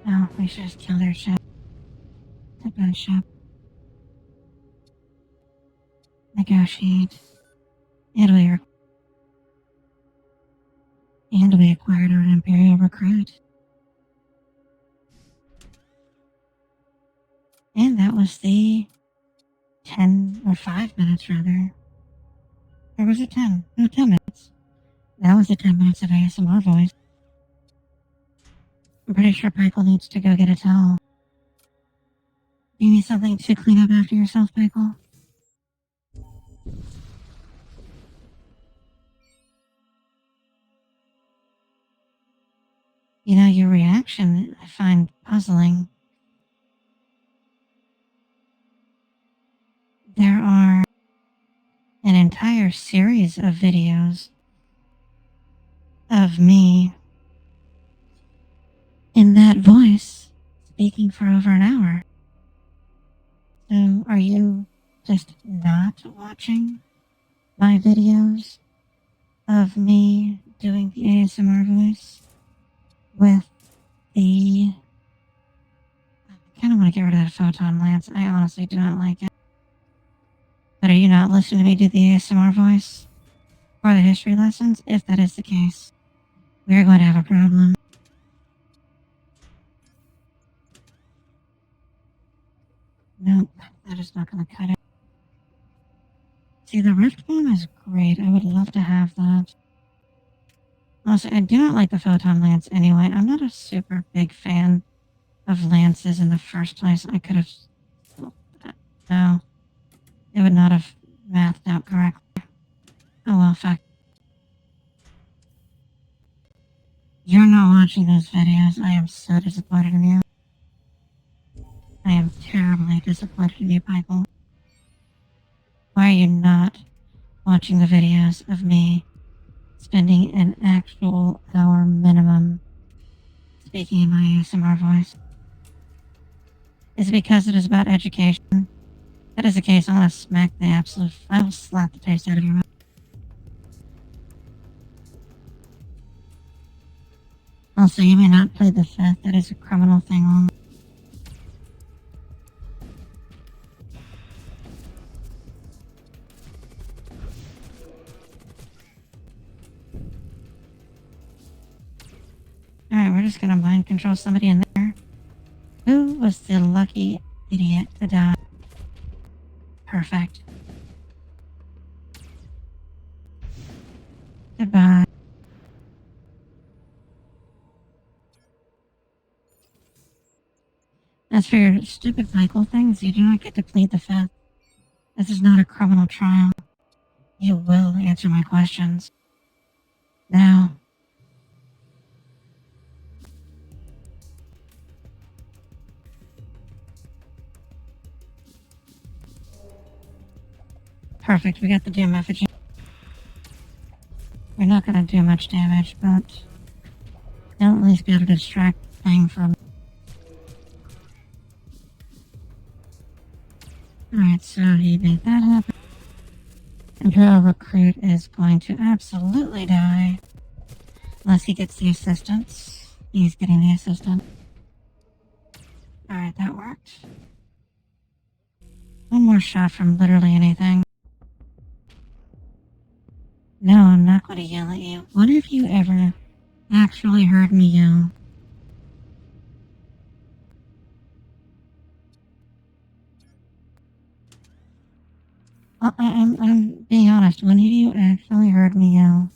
Oh, we should just kill their ship. The boat ship. Negotiate. And we acquired an Imperial recruit. And that was the 10 or 5 minutes rather. Or was it 10? No, 10 minutes. That was the 10 minutes of ASMR voice. I'm pretty sure Pikel needs to go get a towel. You need something to clean up after yourself, Pikel? You know, your reaction I find puzzling. There are an entire series of videos of me in that voice speaking for over an hour. So are you just not watching my videos of me doing the ASMR voice with the... I kind of want to get rid of that photon lance. I honestly do not like it. But are you not listening to me do the ASMR voice for the history lessons? If that is the case, we are going to have a problem. Nope, that is not going to cut it. See, the Rift Bomb is great. I would love to have that. Also, I do not like the Photon Lance anyway. I'm not a super big fan of lances in the first place. I could have... No. It would not have mathed out correctly. Oh well, fuck. You're not watching those videos. I am so disappointed in you. I am terribly disappointed in you, Pikel. Why are you not watching the videos of me spending an actual hour minimum speaking in my ASMR voice? Is it because it is about education? If that is the case, I'm gonna smack the absolute... I will slap the taste out of your mouth. Also, you may not play the fifth. That is a criminal thing only. Alright, we're just gonna mind control somebody in there. Who was the lucky idiot to die? Perfect. Goodbye. As for your stupid Michael things, you do not get to plead the fifth. This is not a criminal trial. You will answer my questions. Now. Perfect, we got the doom effigy. We're not gonna do much damage, but they'll at least be able to distract the thing from... Alright, so he made that happen. Imperial Recruit is going to absolutely die. Unless he gets the assistance. He's getting the assistant. Alright, that worked. One more shot from literally anything. No, I'm not going to yell at you. What if you ever actually heard me yell? I'm being honest. When have you actually heard me yell?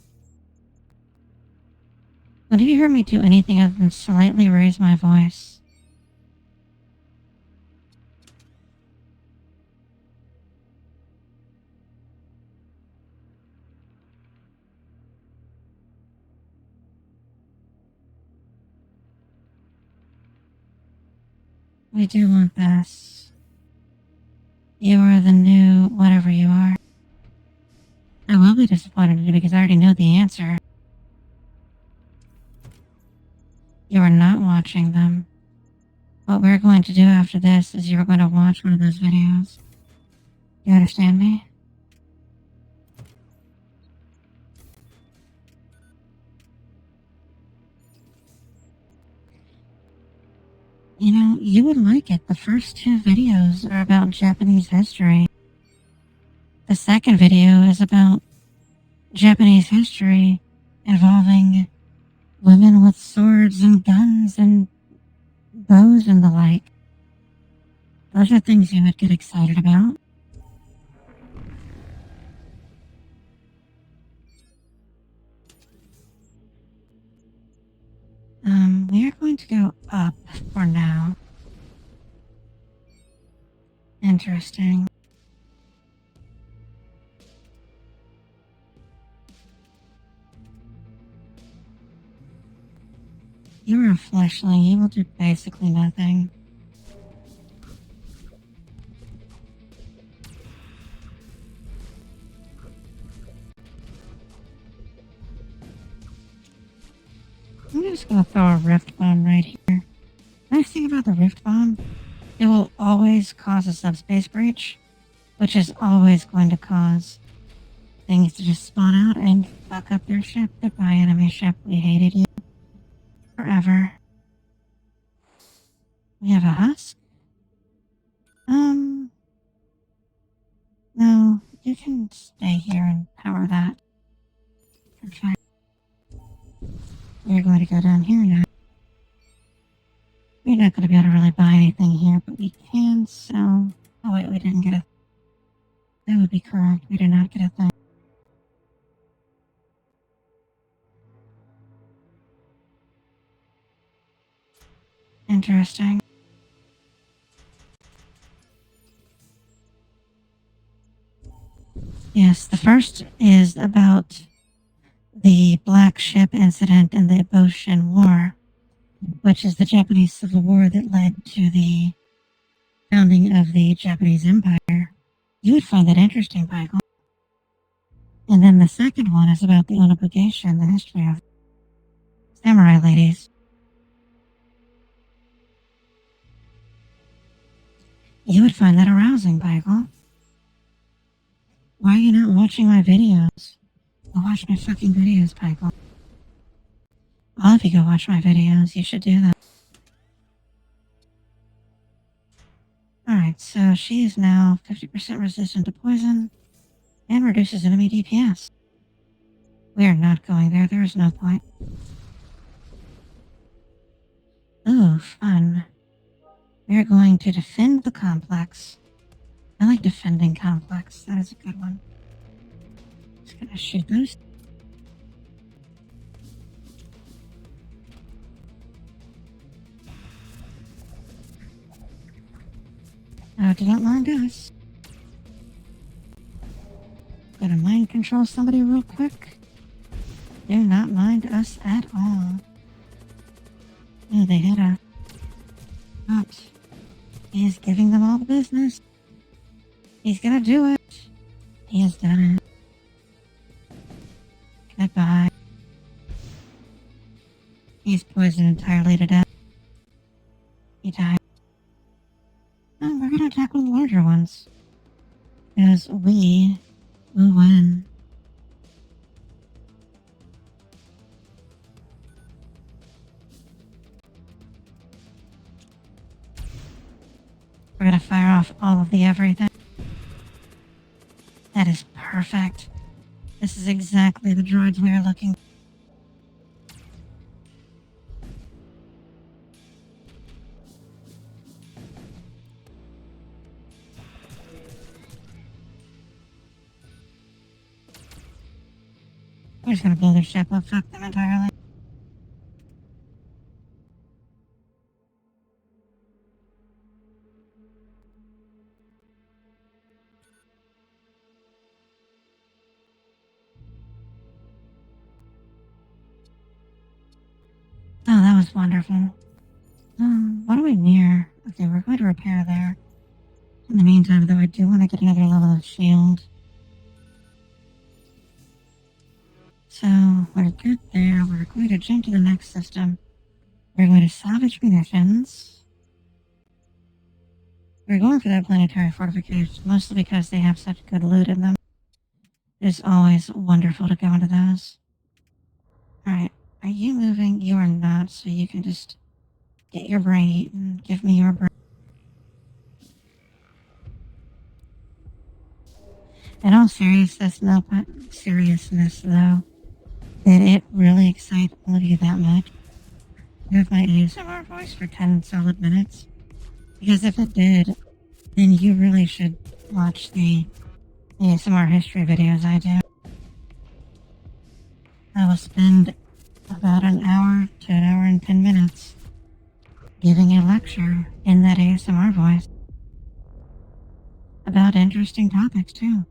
When have you heard me do anything other than slightly raise my voice? We do want this. You are the new whatever you are. I will be disappointed in you because I already know the answer. You are not watching them. What we're going to do after this is you're going to watch one of those videos. You understand me? You know, you would like it. The first two videos are about Japanese history. The second video is about Japanese history involving women with swords and guns and bows and the like. Those are things you would get excited about. We are going to go up for now. Interesting. You're a fleshling. You will do basically nothing. I'm just gonna throw a rift bomb right here. Nice thing about the rift bomb, it will always cause a subspace breach, which is always going to cause things to just spawn out and fuck up your ship. Goodbye, enemy ship. We hated you forever. We have a husk? No, you can stay here and power that. Perfect. We're going to go down here now. We're not going to be able to really buy anything here, but we can sell... Oh wait, we didn't get a... That would be correct. We did not get a thing. Interesting. Yes, the first is about the Black Ship incident in the Boshin War, which is the Japanese Civil War that led to the founding of the Japanese Empire. You would find that interesting, Michael. And then the second one is about the Unification, the history of samurai ladies. You would find that arousing, Michael. Why are you not watching my videos? Go watch my fucking videos, Michael. All of you go watch my videos. You should do that. Alright, so she is now 50% resistant to poison and reduces enemy DPS. We are not going there. There is no point. Ooh, fun. We are going to defend the complex. I like defending complex. That is a good one. Just gonna shoot those. Oh, do not mind us. Gonna mind control somebody real quick. Do not mind us at all. Oh, they hit us. But he's giving them all the business. He's gonna do it. He has done it. Goodbye. He's poisoned entirely to death. He died. Oh, we're gonna tackle the larger ones. Because we will win. We're gonna fire off all of the everything. That is perfect. This is exactly the droids we are looking for. We're just gonna blow their ship up, fuck them entirely. Oh, that was wonderful. What are we near? Okay, we're going to repair there. In the meantime, though, I do want to get another level of shield. So, we're good there. We're going to jump to the next system. We're going to salvage munitions. We're going for that planetary fortification, mostly because they have such good loot in them. It's always wonderful to go into those. Alright, are you moving? You are not, so you can just get your brain eaten. Give me your brain. In all seriousness, though, did it really excite all of you that much? With my ASMR voice for 10 solid minutes? Because if it did, then you really should watch the ASMR history videos I do. I will spend about an hour to an hour and 10 minutes giving a lecture in that ASMR voice about interesting topics too.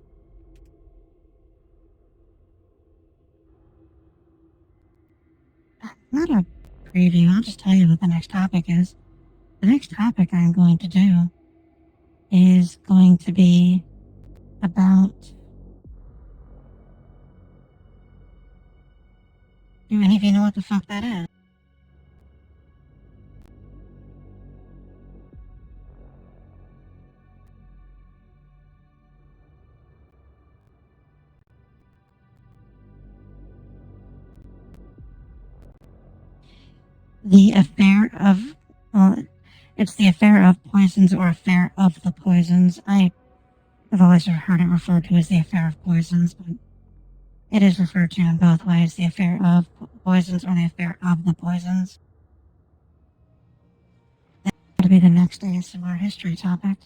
Not a preview, I'll just tell you what the next topic is. The next topic I'm going to do is going to be about... Do any of you know what the fuck that is? The affair of... Well, it's the affair of poisons or affair of the poisons. I have always heard it referred to as the affair of poisons, but it is referred to in both ways, the affair of poisons or the affair of the poisons. That's going to be the next ASMR history topic.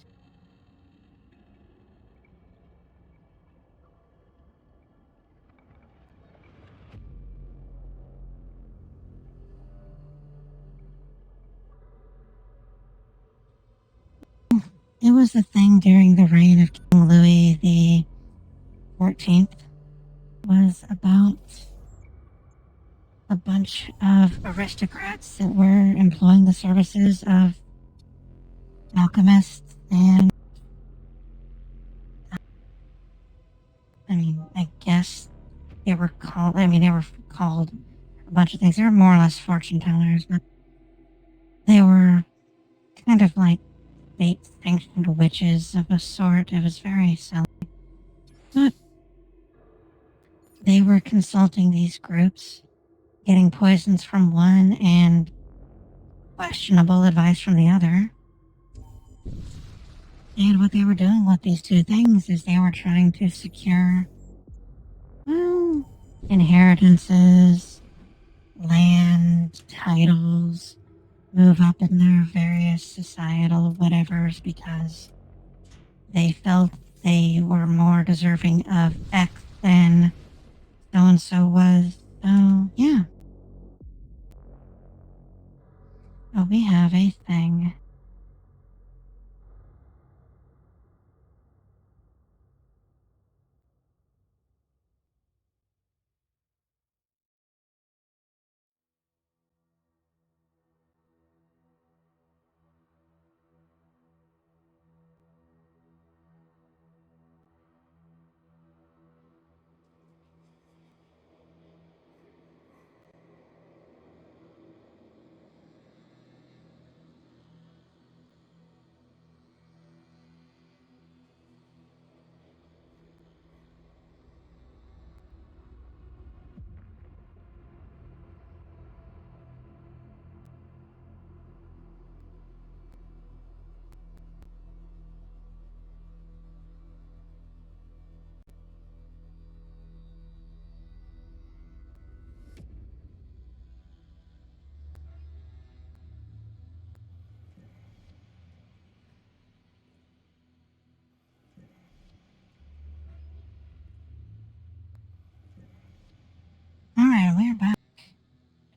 It was the thing during the reign of King Louis the 14th. Was about a bunch of aristocrats that were employing the services of alchemists and I guess they were called a bunch of things. They were more or less fortune tellers, but they were kind of like state-sanctioned witches of a sort. It was very silly. But they were consulting these groups, getting poisons from one and questionable advice from the other. And what they were doing with these two things is they were trying to secure, well, inheritances, land, titles, move up in their various societal whatevers because they felt they were more deserving of X than so-and-so was. So, yeah. Oh, we have a thing.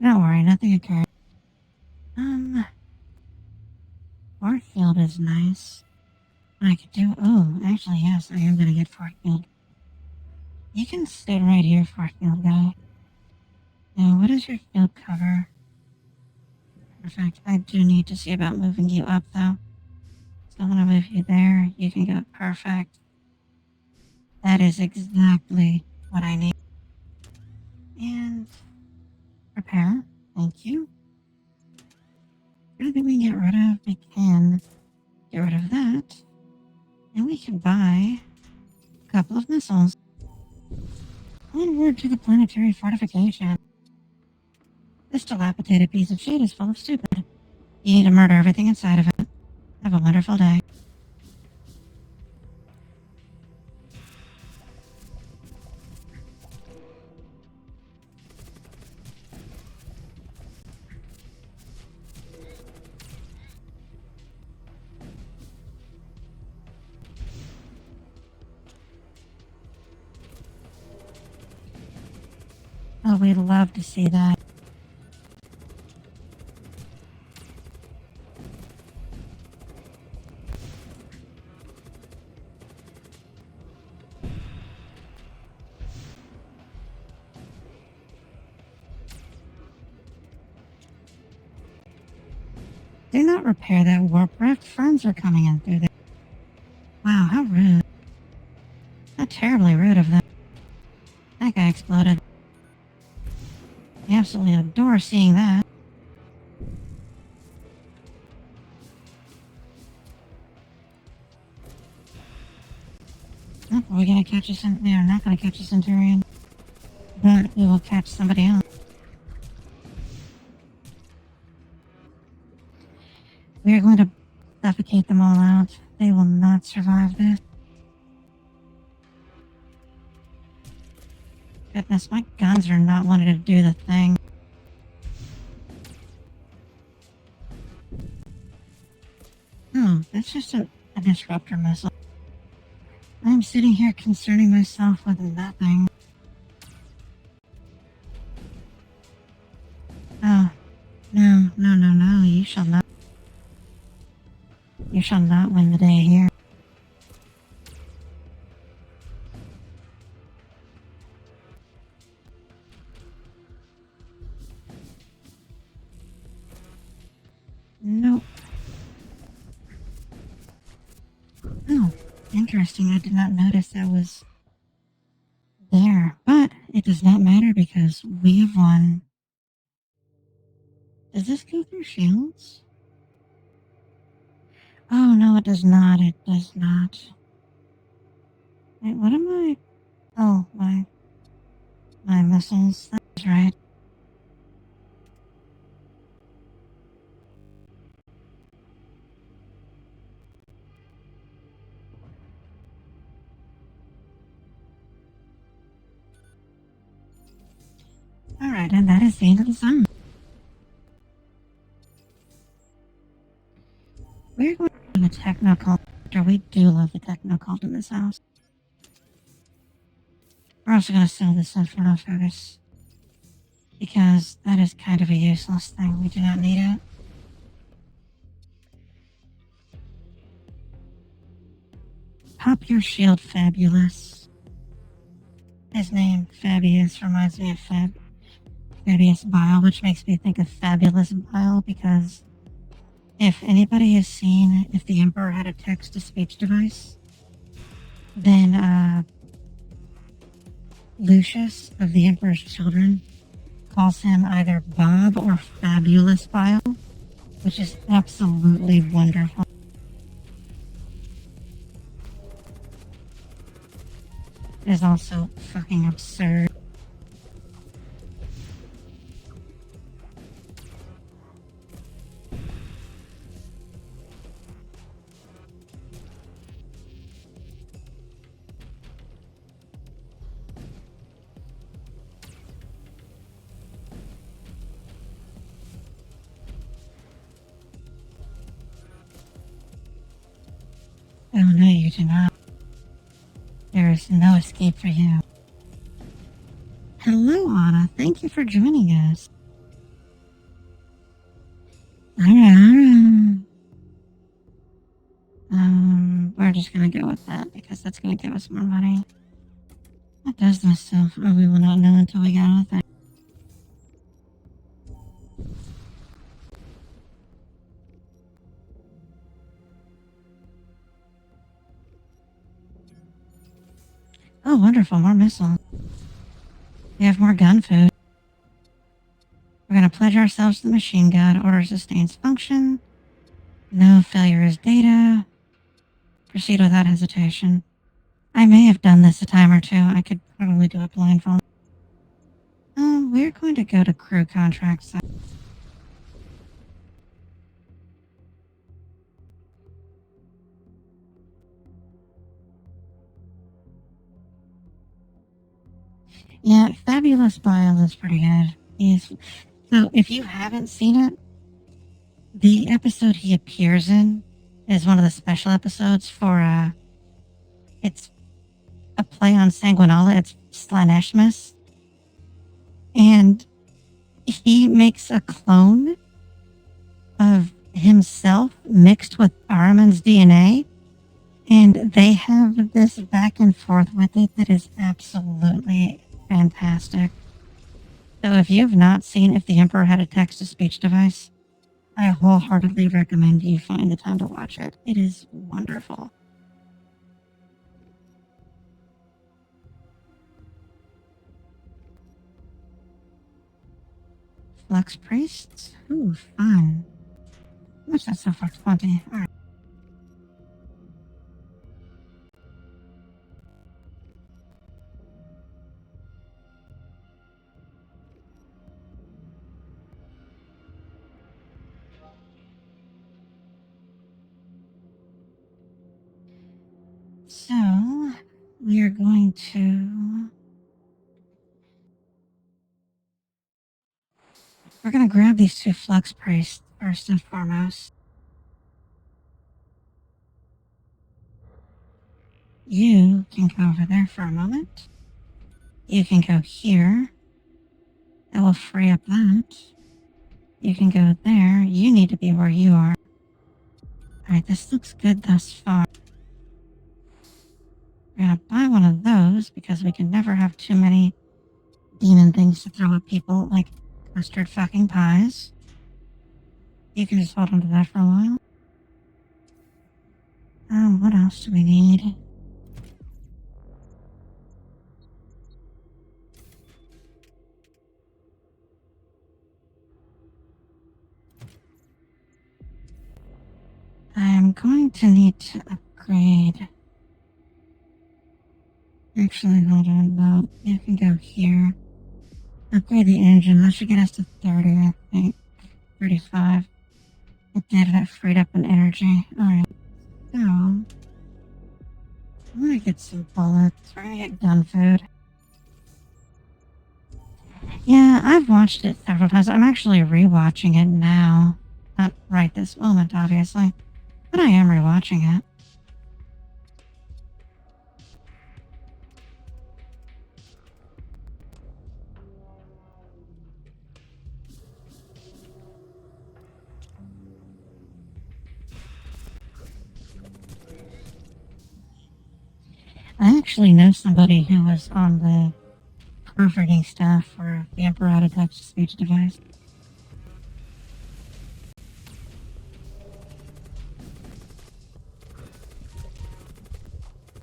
Don't worry, nothing occurred. Force field is nice. I could do. Oh, actually, yes, I am gonna get force field. You can sit right here, force field guy. Now, what is your field cover? Perfect. I do need to see about moving you up, though. So I'm gonna move you there. You can go. Perfect. That is exactly what I need. And repair. Thank you. Anything we can get rid of, we can get rid of that. And we can buy a couple of missiles. Onward to the planetary fortification. This dilapidated piece of shit is full of stupid. You need to murder everything inside of it. Have a wonderful day. Oh, we'd love to see that. Do not repair that warp rift. Friends are coming in through there. Wow, how rude. How terribly rude of them. That guy exploded. I absolutely adore seeing that. Oh, we're gonna catch a we are not gonna catch a Centurion. But we will catch somebody else. We are going to suffocate them all out. They will not survive this. Goodness, my guns are not wanting to do the thing. Oh, that's just a disruptor missile. I'm sitting here concerning myself with nothing. Oh, no, no, no, no, you shall not. You shall not win the day here. Nope. Oh, interesting. I did not notice that was there. But it does not matter because we have won. Does this go through shields? Oh, no, it does not. It does not. Wait, what am I? Oh, my missiles. That's right. Alright, and that is the end of the zone. We're going to do a techno cult. We do love the techno cult in this house. We're also going to sell this Inferno Focus. Because that is kind of a useless thing. We do not need it. Pop your shield, Fabulous. His name, Fabius, reminds me of Fabius Bile, which makes me think of Fabulous Bile, because if anybody has seen if the Emperor had a text-to-speech device, then Lucius of the Emperor's Children calls him either Bob or Fabulous Bile, which is absolutely wonderful. It is also fucking absurd. Oh no, you do not. There is no escape for you. Hello, Anna. Thank you for joining us. Alright. We're just gonna go with that because that's gonna give us more money. What does this stuff? Oh, we will not know until we get with it. Oh, wonderful, more missiles. We have more gun food. We're gonna pledge ourselves to the machine gun. Order sustains function. No failure is data. Proceed without hesitation. I may have done this a time or two. I could probably do it blindfold. We're going to go to crew contracts. Yeah, Fabulous Bile is pretty good. So if you haven't seen it, the episode he appears in is one of the special episodes for, it's a play on Sanguinala. It's Slaneshmas. And he makes a clone of himself mixed with Ahriman's DNA. And they have this back and forth with it that is absolutely fantastic. So if you've not seen If the Emperor Had a Text-to-Speech Device, I wholeheartedly recommend you find the time to watch it. It is wonderful. Flux Priests? Ooh, fun. What's that so far? 20. Alright. So, we are going to... We're going to grab these two Flux Priests first and foremost. You can go over there for a moment. You can go here. That will free up that. You can go there. You need to be where you are. Alright, this looks good thus far. We're gonna buy one of those because we can never have too many demon things to throw at people like custard fucking pies. You can just hold on to that for a while. What else do we need? I'm going to need to upgrade. Actually, hold on, no. You can go here. Upgrade the engine. That should get us to 30, I think. 35. It did. That freed up an energy. Alright. So, I'm gonna get some bullets. We're gonna get gun food. Yeah, I've watched it several times. I'm actually rewatching it now. Not right this moment, obviously. But I am rewatching it. I actually know somebody who was on the proofreading staff for the Emperor Had a Text-to-Speech Device.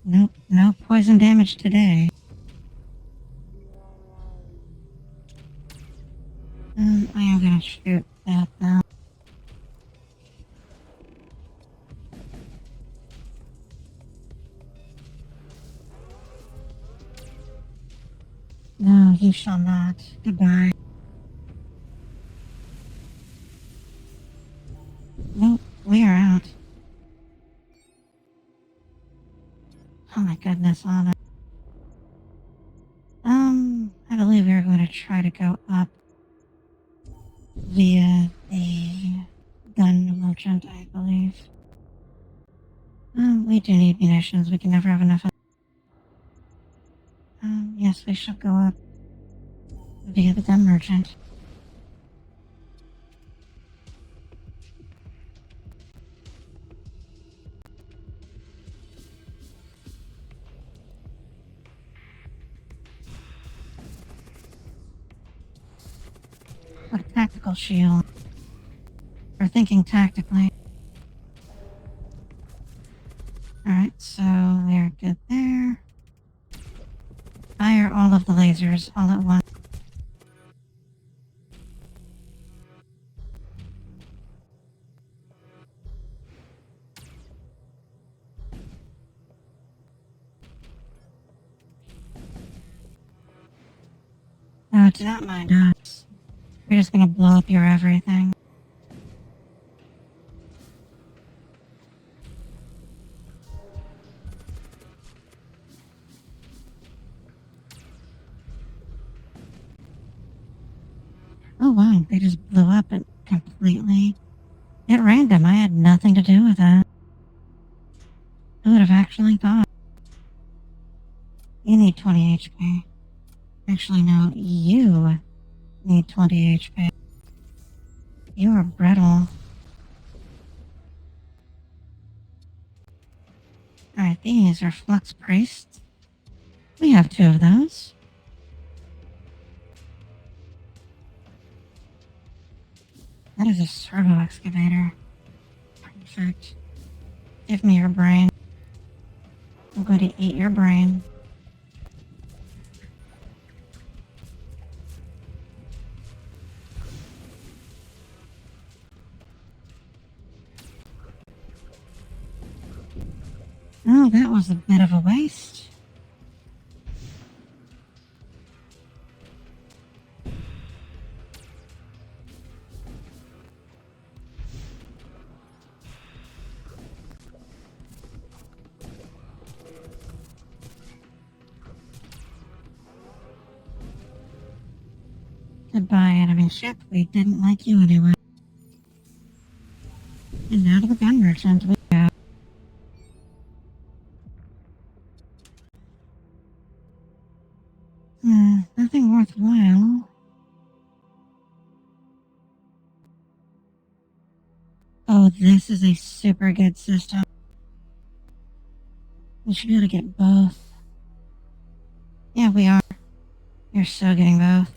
Nope, no poison damage today. I am gonna shoot that though. No, you shall not. Goodbye. Nope, we are out. Oh my goodness, on it. I believe we are going to try to go up via the gun merchant, I believe. We do need munitions. We can never have enough of. Yes, we should go up via the gun merchant. A tactical shield. For thinking tactically. Alright, so they're good there. Fire all of the lasers all at once. No, do not mind us. We're just gonna blow up your everything. Oh wow, they just blew up it completely. At random, I had nothing to do with that. Who would have actually thought? You need 20 HP. Actually, no, you need 20 HP. You are brittle. Alright, these are flux priests. We have 2 of those. That is a servo excavator. Perfect. Give me your brain. I'm going to eat your brain. Oh, that was a bit of a waste. Goodbye, enemy ship. We didn't like you anyway. And now to the gun merchant we go. Nothing worthwhile. Oh, this is a super good system. We should be able to get both. Yeah, we are. You're so getting both.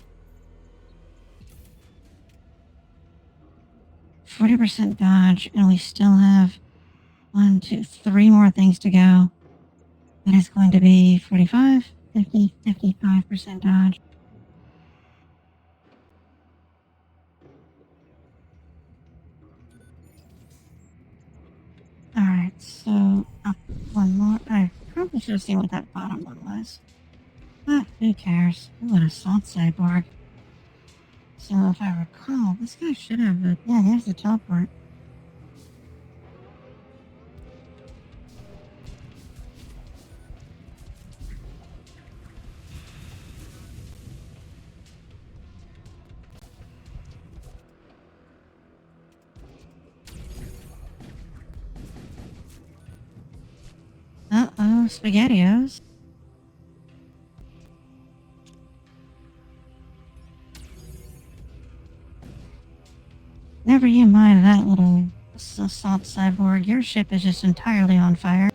40% dodge, and we still have 1, 2, 3 more things to go. That is going to be 45, 50, 55% dodge. Alright, so up 1 more. I probably should have seen what that bottom one was. But who cares? Ooh, an assault cyborg. So if I recall, this guy should have a... Yeah, here's the teleport. Uh-oh, SpaghettiOs. Never you mind that little assault cyborg. Your ship is just entirely on fire.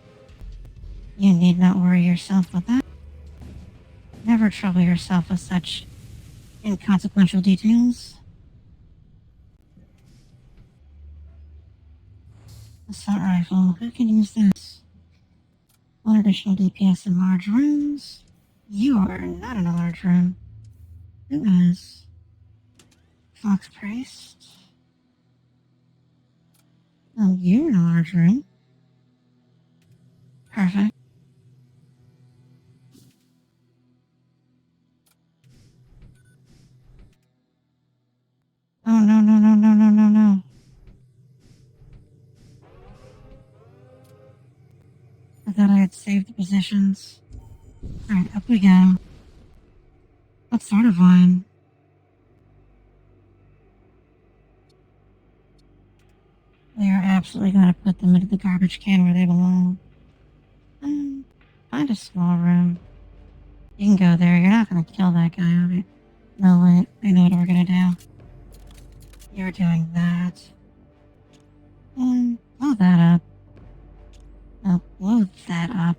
You need not worry yourself with that. Never trouble yourself with such inconsequential details. Assault rifle. Who can use this? 1 additional DPS in large rooms. You are not in a large room. Who is? Fox Priest. Oh, you're in a large room. Perfect. Oh, no, no, no, no, no, no, no. I thought I had saved the positions. Alright, up we go. What sort of wine? We are absolutely going to put them into the garbage can where they belong. Find a small room. You can go there. You're not going to kill that guy, are you? No, wait. I know what we're going to do. You're doing that. And blow that up. No, blow that up.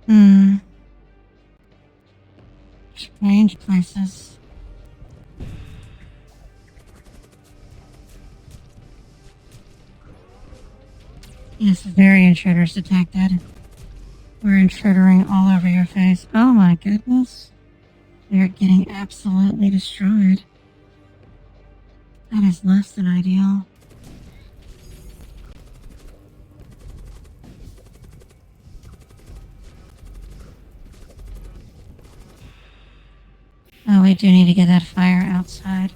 Hmm. Strange places. Yes, very intruders detected. We're intrudering all over your face. Oh my goodness. You're getting absolutely destroyed. That is less than ideal. Oh, we do need to get that fire outside.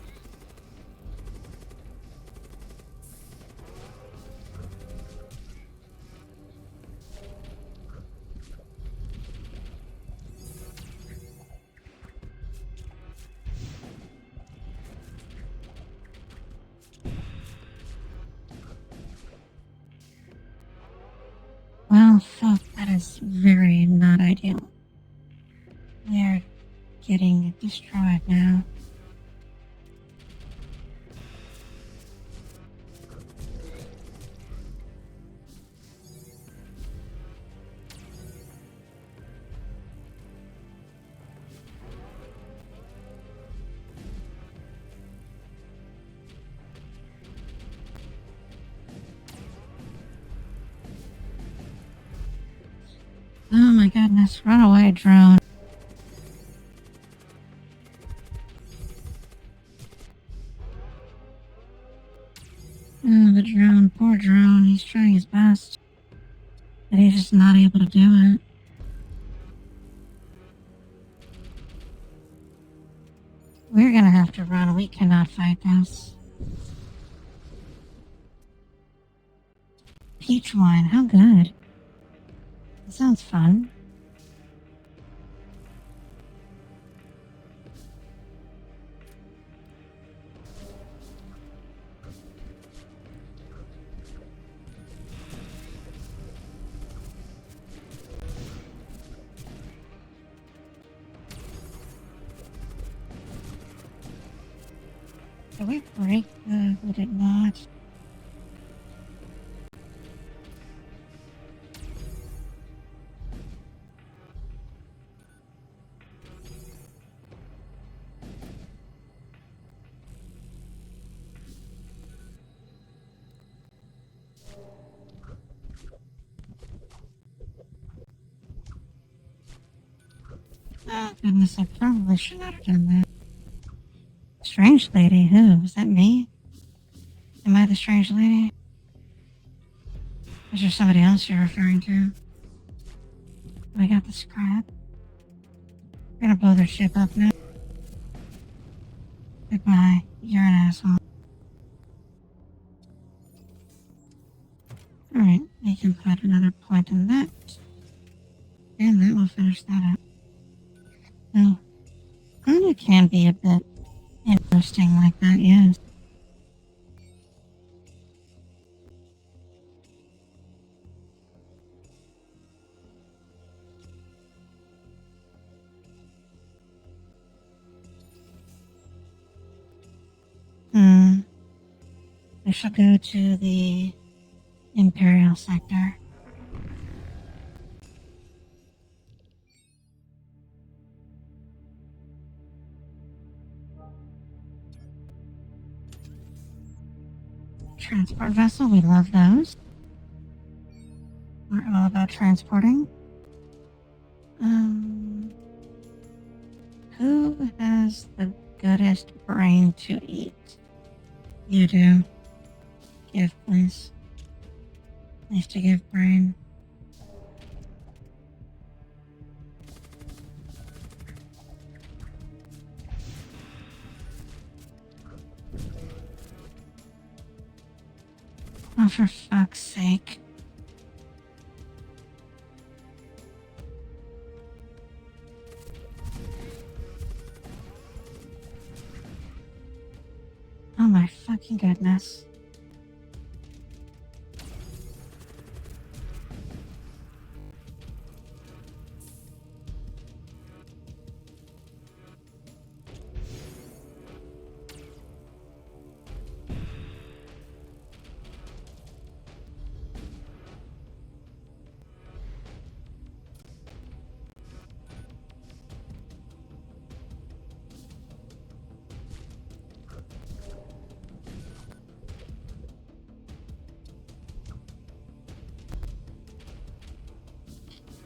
Well, fuck, that is very not ideal. We are getting destroyed now. Oh my goodness, run away, drone. Oh, the drone, poor drone, he's trying his best. But he's just not able to do it. We're gonna have to run, we cannot fight this. Peach wine, how good. That sounds fun. Did we break the... We did not. Oh goodness, I probably should not have done that. Strange lady, who? Was that me? Am I the strange lady? Is there somebody else you're referring to? We got the scrap. We're gonna blow their ship up now. Goodbye. You're an asshole. Alright, we can put another point in that. And that will finish that up. Oh, it can be a bit interesting like that, yes. Hmm. We shall go to the Imperial sector. Transport vessel, we love those. We're all about transporting. Who has the goodest brain to eat? You do. Give, please. Nice to give brain. Oh, for fuck's sake. Oh my fucking goodness.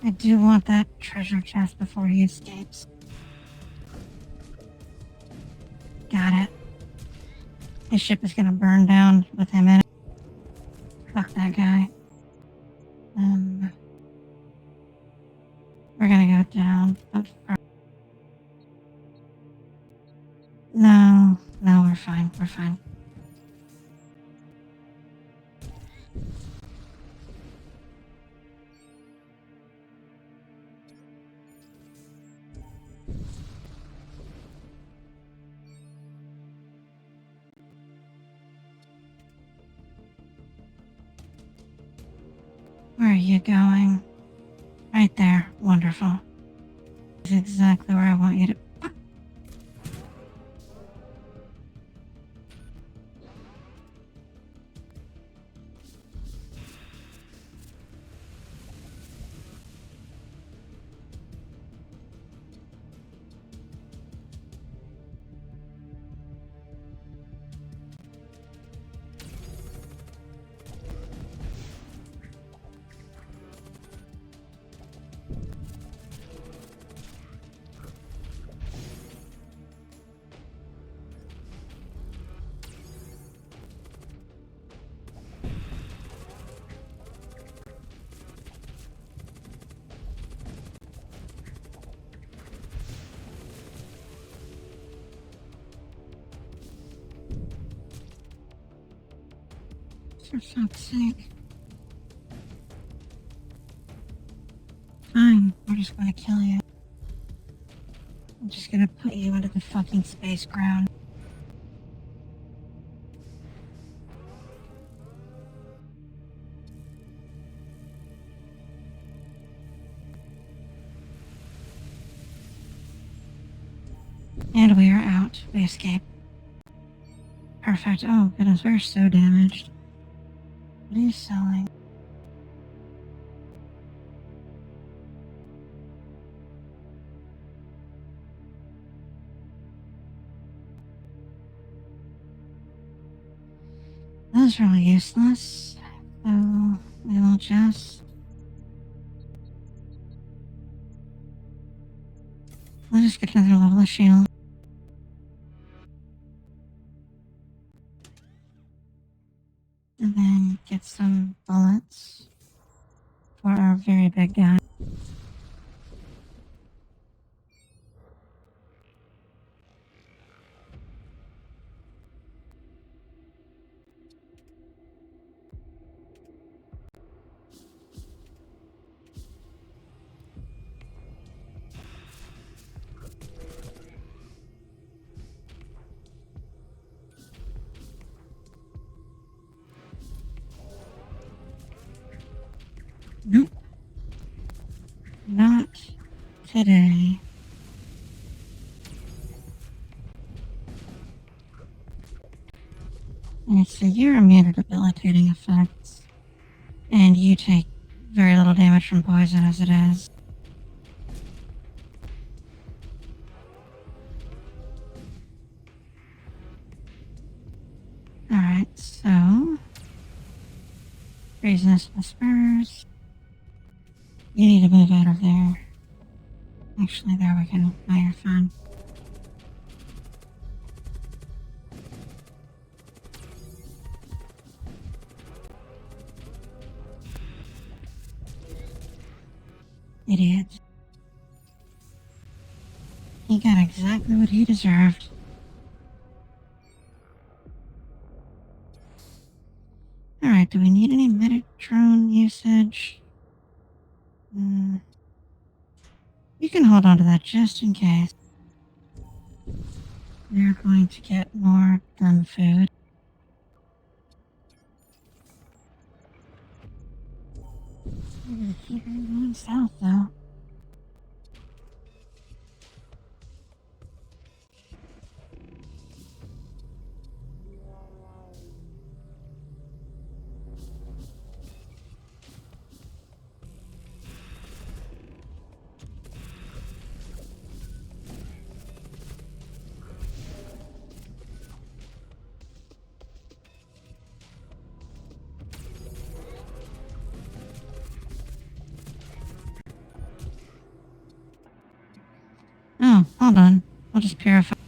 I do want that treasure chest before he escapes. Got it. His ship is gonna burn down with him in it. Fuck that guy. We're gonna go down, but no, we're fine, we're fine. Where are you going? Right there. Wonderful. That's exactly where I want you to... For fuck's sake. Fine, we're just gonna kill you. I'm just gonna put you into the fucking space ground. And we are out. We escape. Perfect. Oh goodness, we're so damaged. What are you selling? That was really useless. So we will just... We'll just get another level of shield. And then get some bullets for our very big guy. Nope. Not today. And so you're immune to debilitating effects. And you take very little damage from poison as it is. Alright, so... Poisonous whispers. You need to move out of there. Actually, there we go. Now you're fine. Idiot. He got exactly what he deserved. Alright, do we need any Metatron usage? You can hold on to that just in case. We're going to get more gun food. We're gonna keep on going south though. all done. We'll just purify.